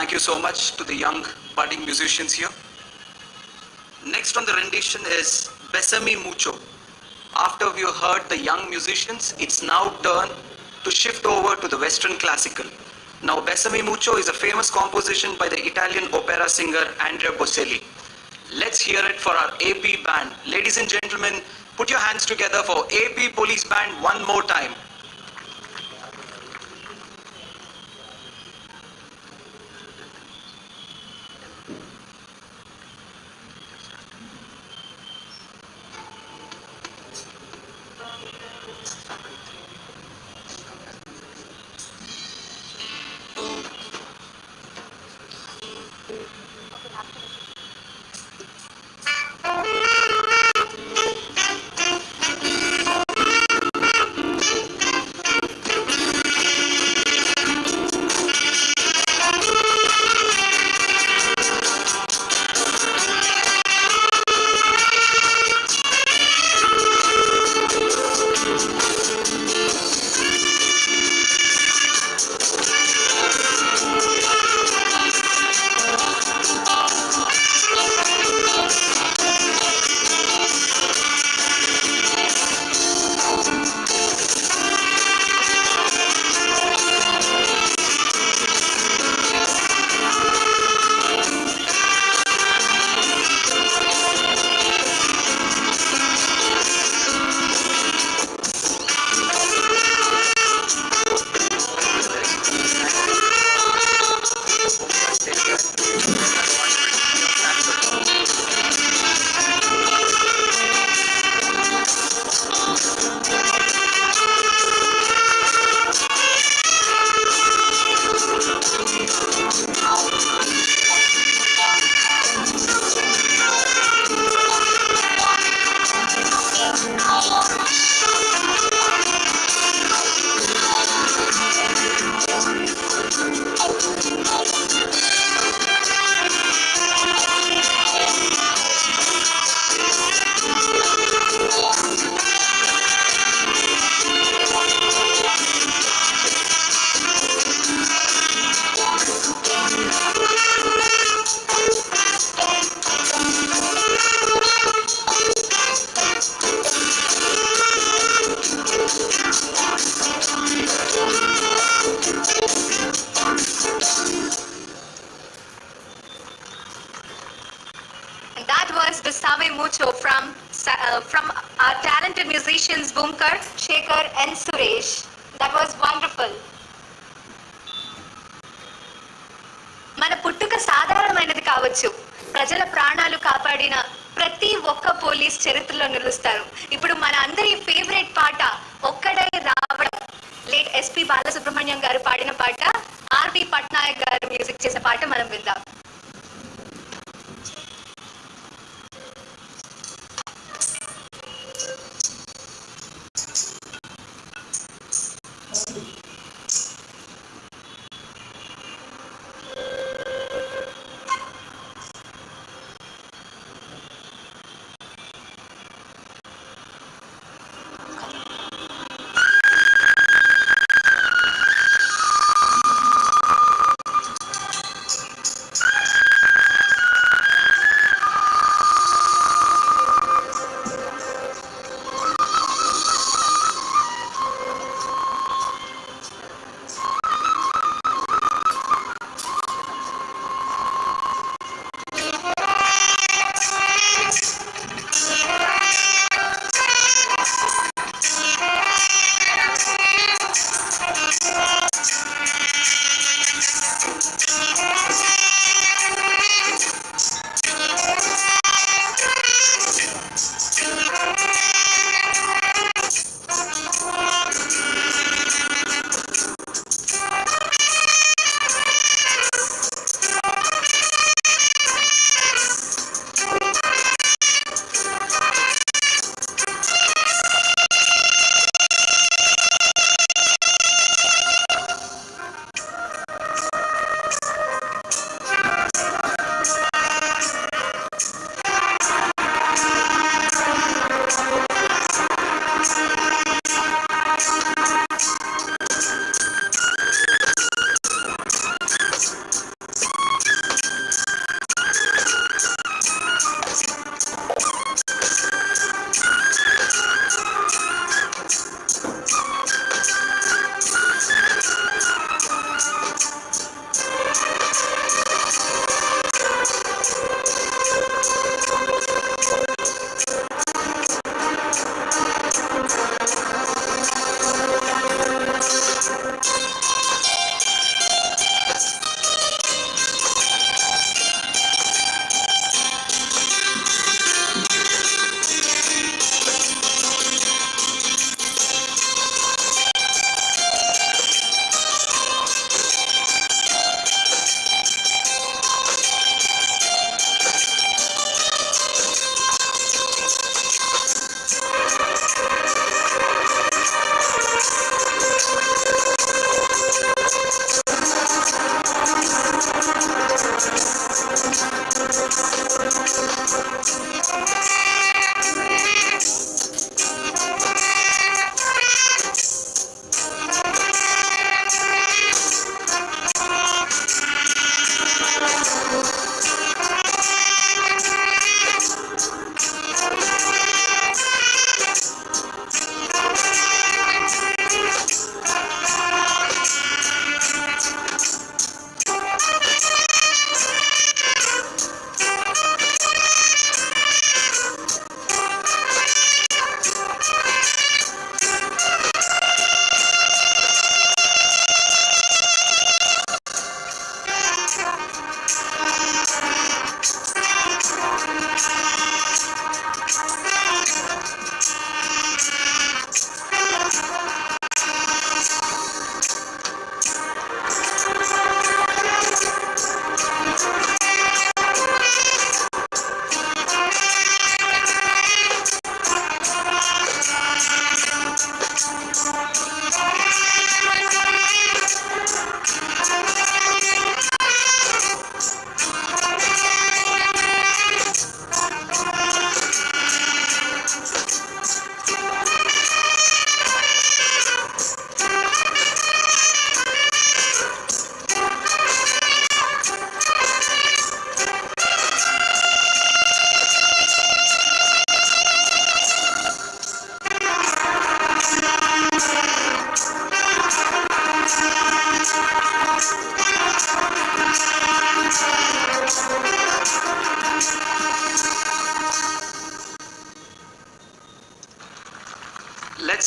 Thank you so much to the young budding musicians here. Next on the rendition is Besame Mucho. After we heard the young musicians, it's now turn to shift over to the Western classical. Now Besame Mucho is a famous composition by the Italian opera singer Andrea Bocelli. Let's hear it for our AP band. Ladies and gentlemen, put your hands together for AP Police Band one more time. mucho from our talented musicians Bumkar, Shekhar and Suresh. That was wonderful. మన పుట్టుక సాధారణమైనది కావచ్చు, ప్రజల ప్రాణాలు కాపాడిన ప్రతి ఒక్క police చరిత్రలో నిలుస్తారు. ఇప్పుడు మన అందరి ఫేవరెట్ పాట ఒక్కడే రావడం, లేట్ ఎస్పి బాలసుబ్రహ్మణ్యం గారు పాడిన పాట, ఆర్పి పట్నాయక్ గారు మ్యూజిక్ చేసే పాట మనం విందాం.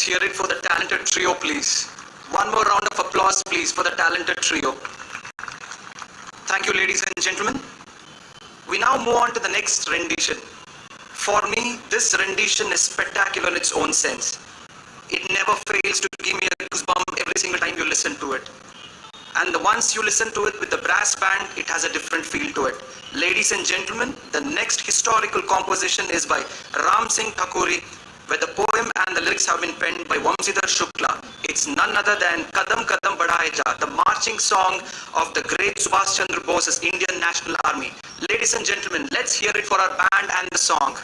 hear it for the talented trio, please. One more round of applause, please, for the talented trio. Thank you, ladies and gentlemen. We now move on to the next rendition. For me, this rendition is spectacular in its own sense. It never fails to give me a goosebump every single time you listen to it. And once you listen to it with the brass band, it has a different feel to it. Ladies and gentlemen, the next historical composition is by Ram Singh Thakuri, where the poem and the lyrics have been penned by Vamsidhar Shukla. It's none other than Kadam Kadam Badhaye Ja, the marching song of the great Subhash Chandra Bose's Indian National Army. Ladies and gentlemen, let's hear it for our band and the song.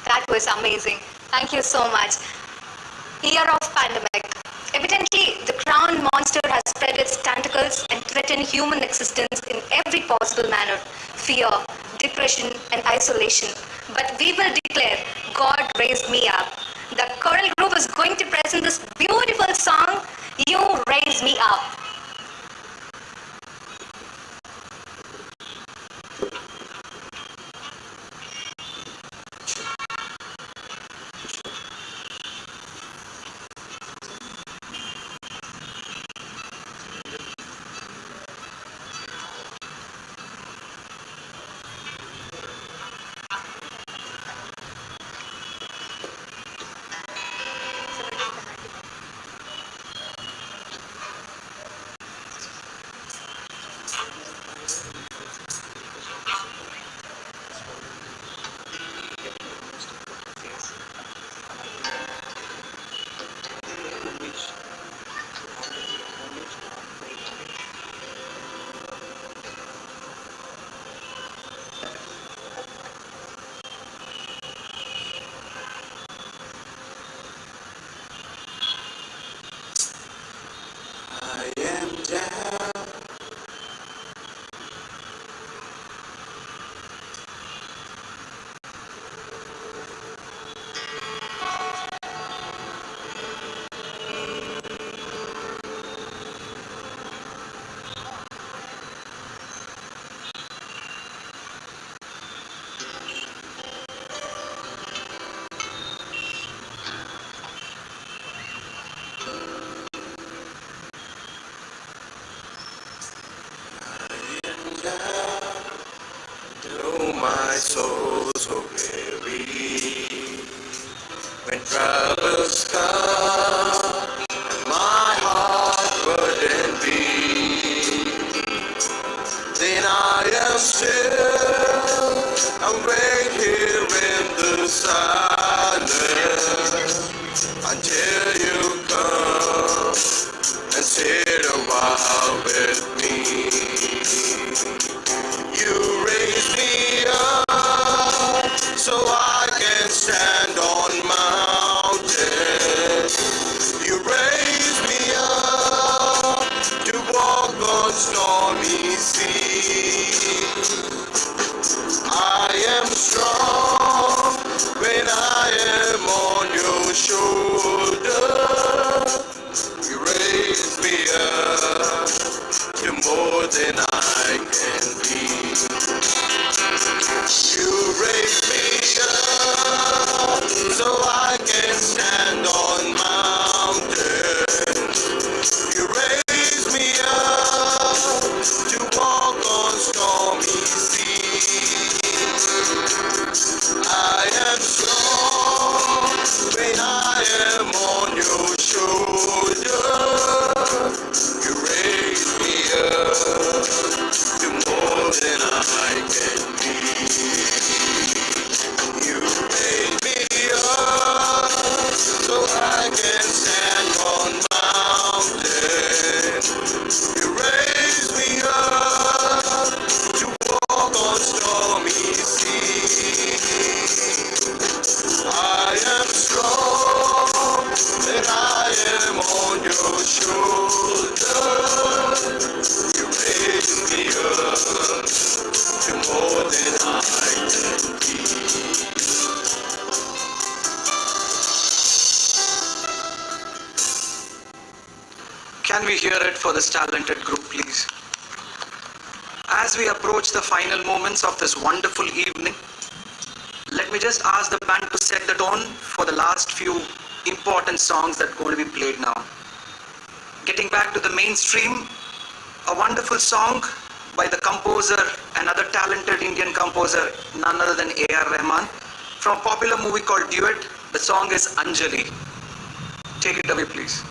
That was amazing. Thank you so much. Year of pandemic. Evidently, the crown monster has spread its tentacles and threatened human existence in every possible manner. Fear, depression, and isolation. But we will declare, God raised me up. The choral group is going to present this beautiful song, You Raise Me Up. soul so weary. When troubles come, my heart burdened be. Then I am still, and wait here in the silence until you come and sit a while with me. You raise me up so I can stand on mountains. You raise me up to walk on stormy seas. I am strong when I am on your shoulder. You raise me up to more than I can be. You raise me up so I can stand on mountains. You raise me up to walk on stormy seas. I am strong when I am on your shoulder. You raise me up to more than I can be. You raise me up so I can stand on mountains. You raise me up to walk on stormy seas. I am strong when I am on your shoulder. You raise me up to more than I can be. Can we hear it for this talented group, please? As we approach the final moments of this wonderful evening, let me just ask the band to set the tone for the last few important songs that are going to be played now. Getting back to the mainstream, a wonderful song by the composer, another talented Indian composer, none other than A.R. Rahman, from a popular movie called Duet. The song is Anjali. Take it away, please.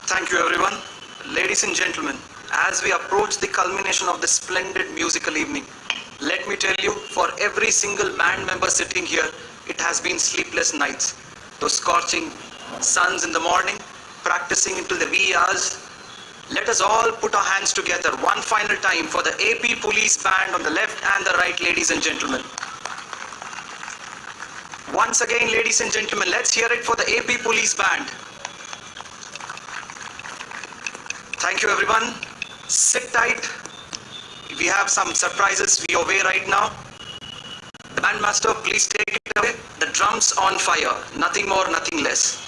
Thank you, everyone. Ladies and gentlemen, as we approach the culmination of this splendid musical evening, let me tell you, for every single band member sitting here, it has been sleepless nights. Those scorching suns in the morning, practicing until the wee hours. Let us all put our hands together one final time for the AP Police Band on the left and the right, ladies and gentlemen. Once again, ladies and gentlemen, let's hear it for the AP Police Band. Thank you, everyone. Sit tight. We have some surprises your way right now. The bandmaster, please take it away. The drums on fire. Nothing more, nothing less.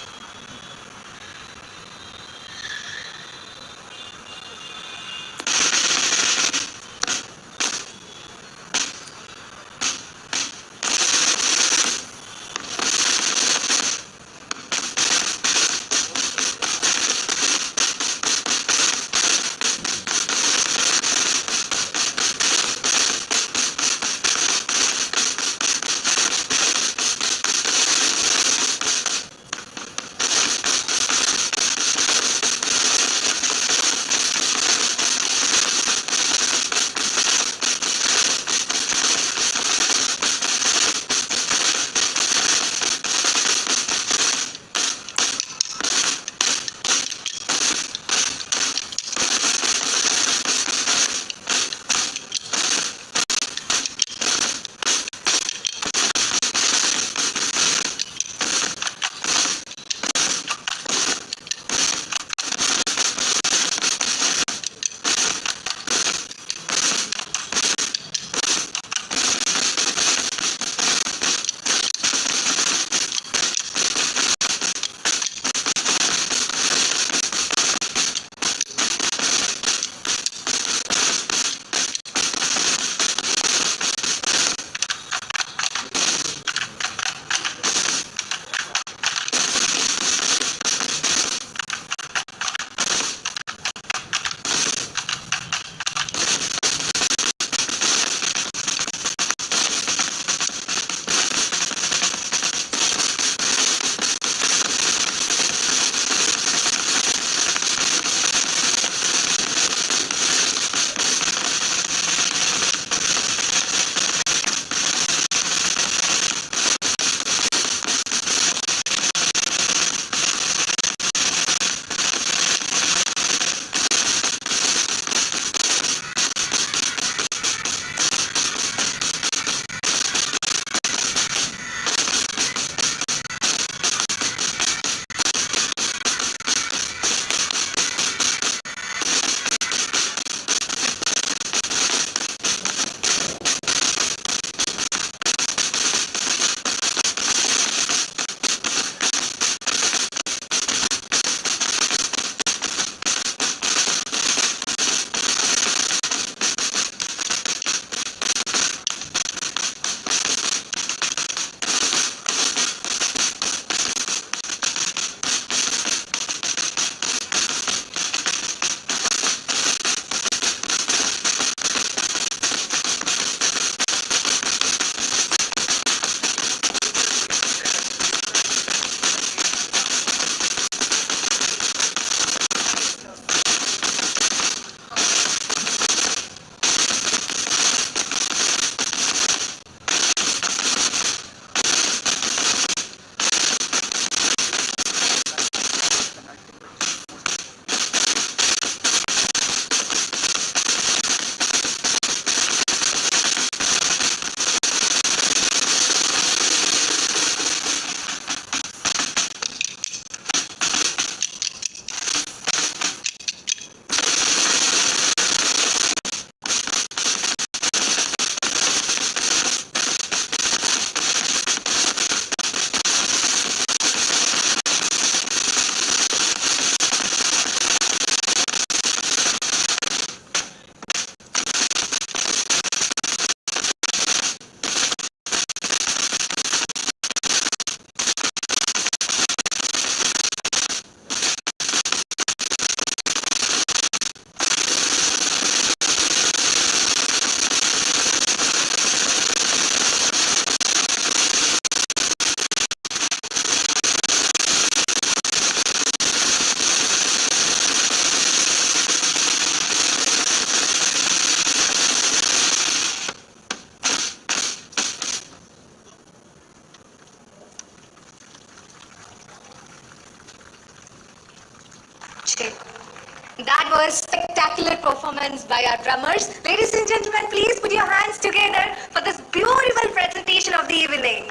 spectacular performance by our drummers. Ladies and gentlemen, please put your hands together for this beautiful presentation of the evening.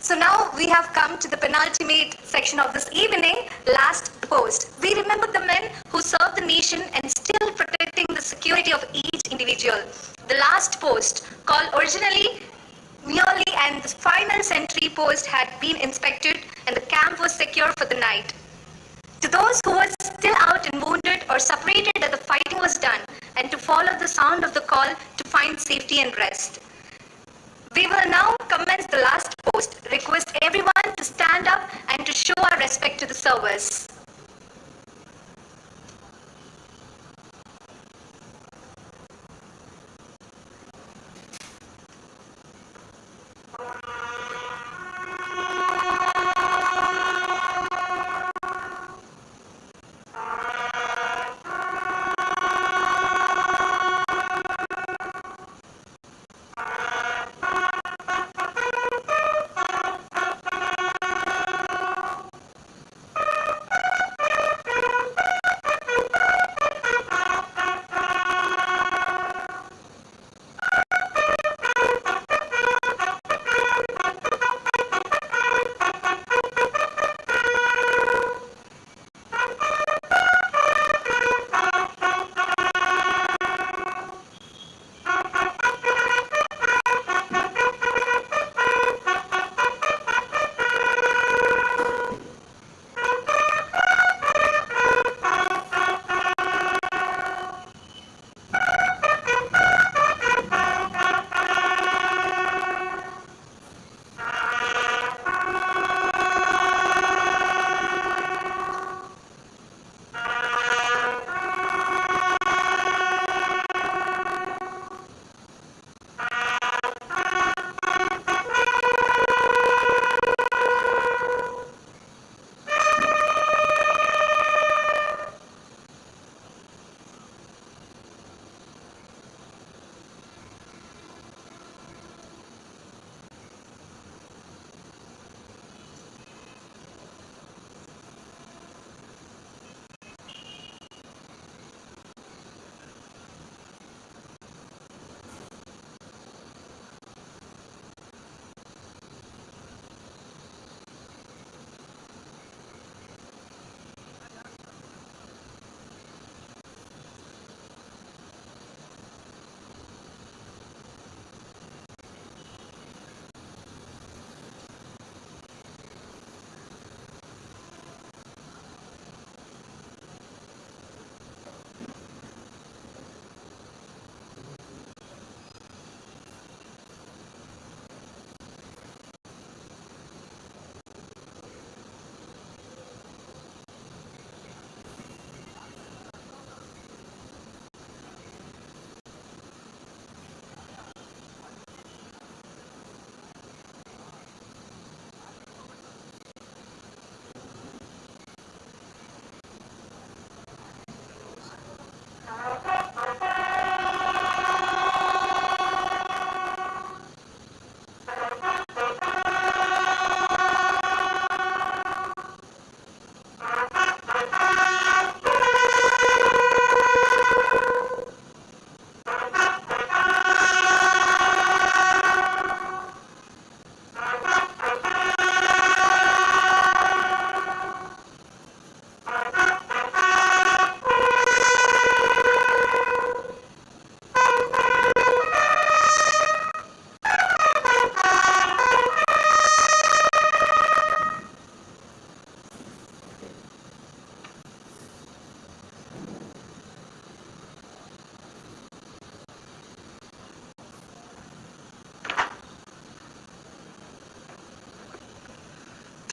So now we have come to the penultimate section of this evening, last post. We remember the men who served the nation and still protecting the security of each individual. The last post, called originally merely and the final sentry post, had been inspected and the camp was secure for the night. To those who were still out and wounded or separated that the fighting was done, and to follow the sound of the call to find safety and rest. We will now commence the last post. Request everyone to stand up and to show our respect to the service.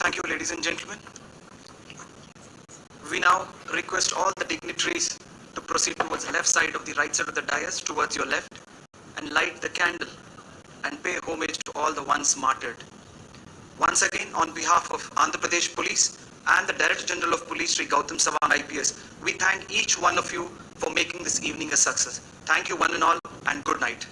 Thank you, ladies and gentlemen. We now request all the dignitaries to proceed towards the left side of the right side of the dais, towards your left, and light the candle and pay homage to all the ones martyred. Once again, on behalf of Andhra Pradesh Police and the Director General of Police, Sri Gautam Savang IPS, we thank each one of you for making this evening a success. Thank you one and all, and good night.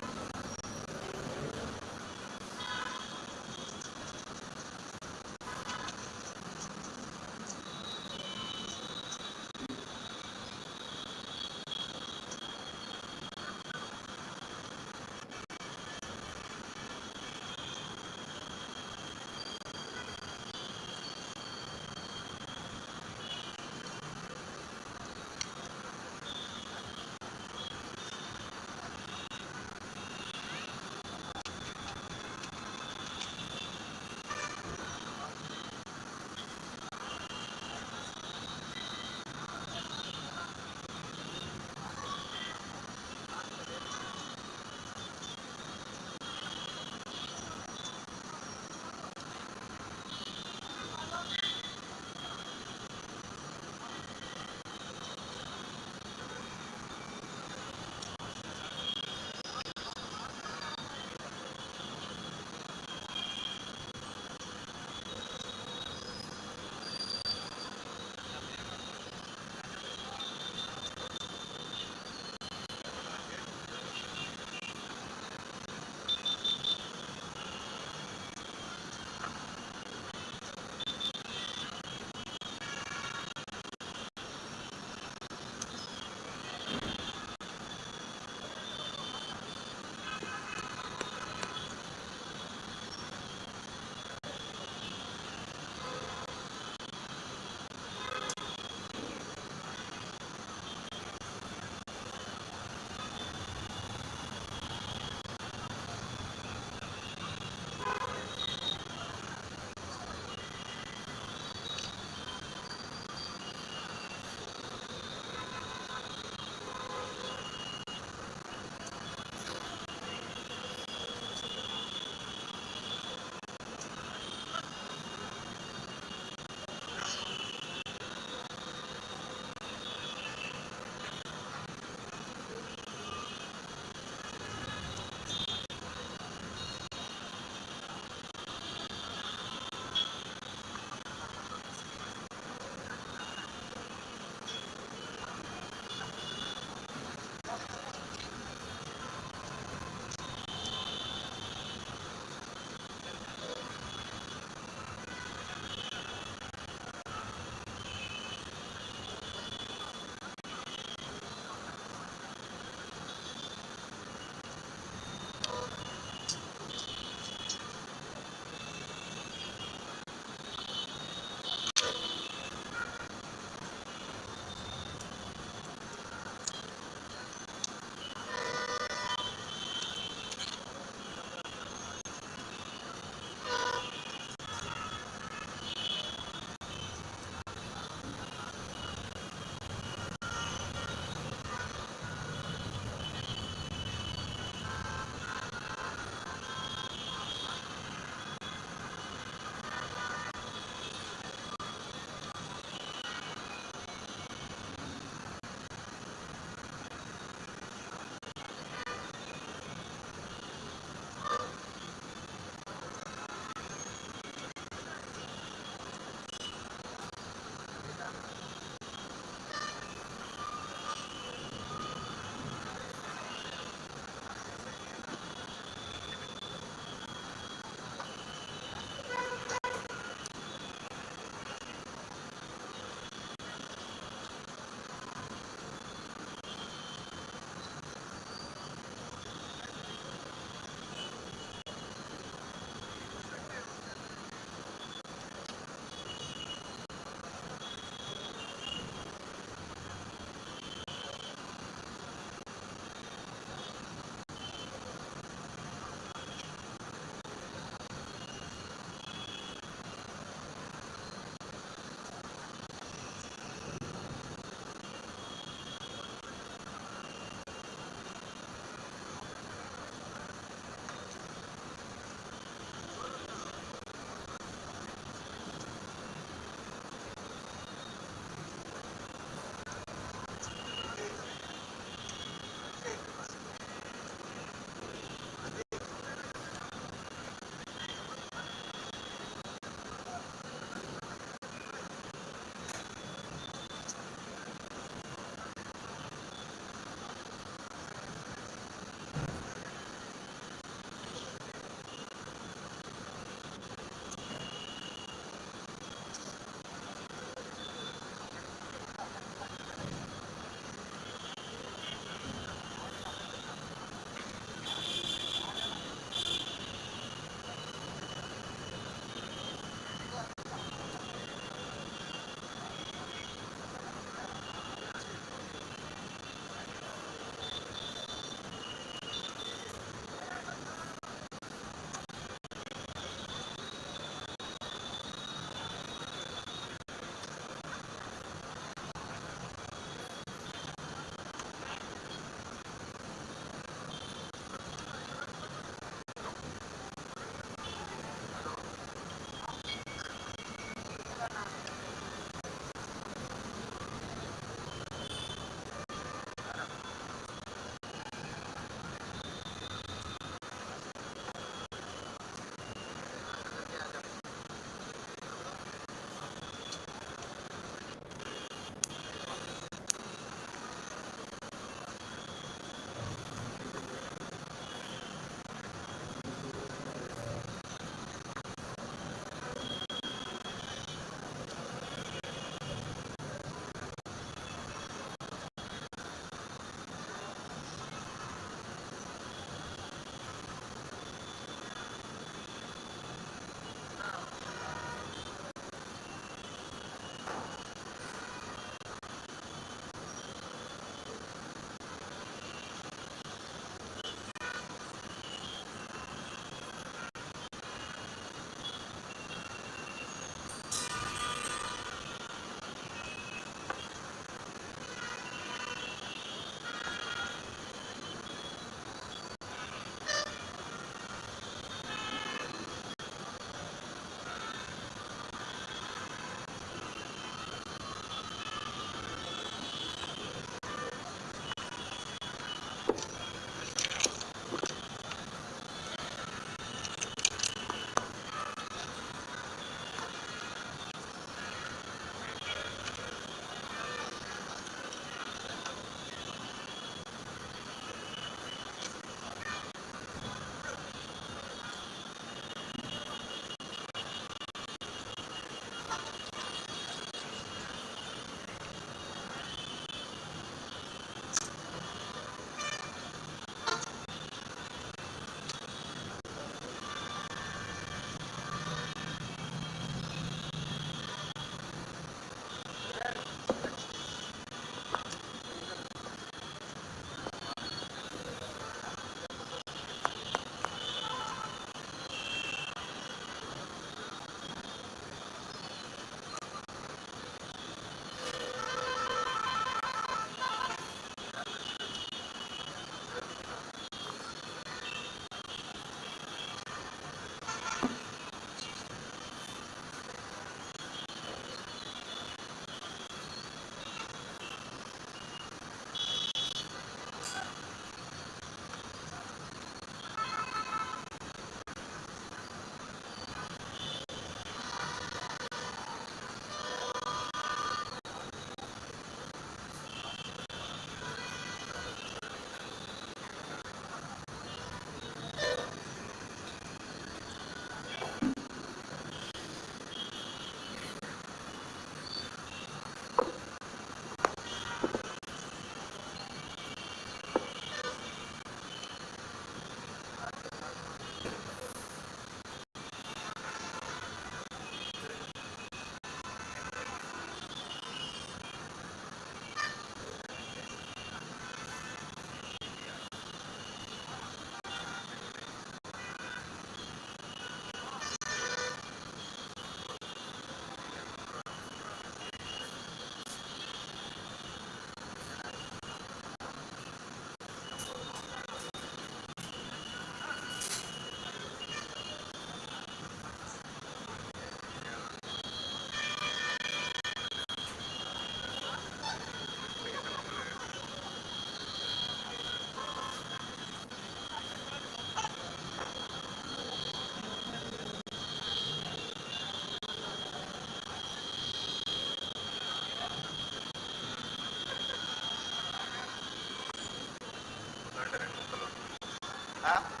Prasanna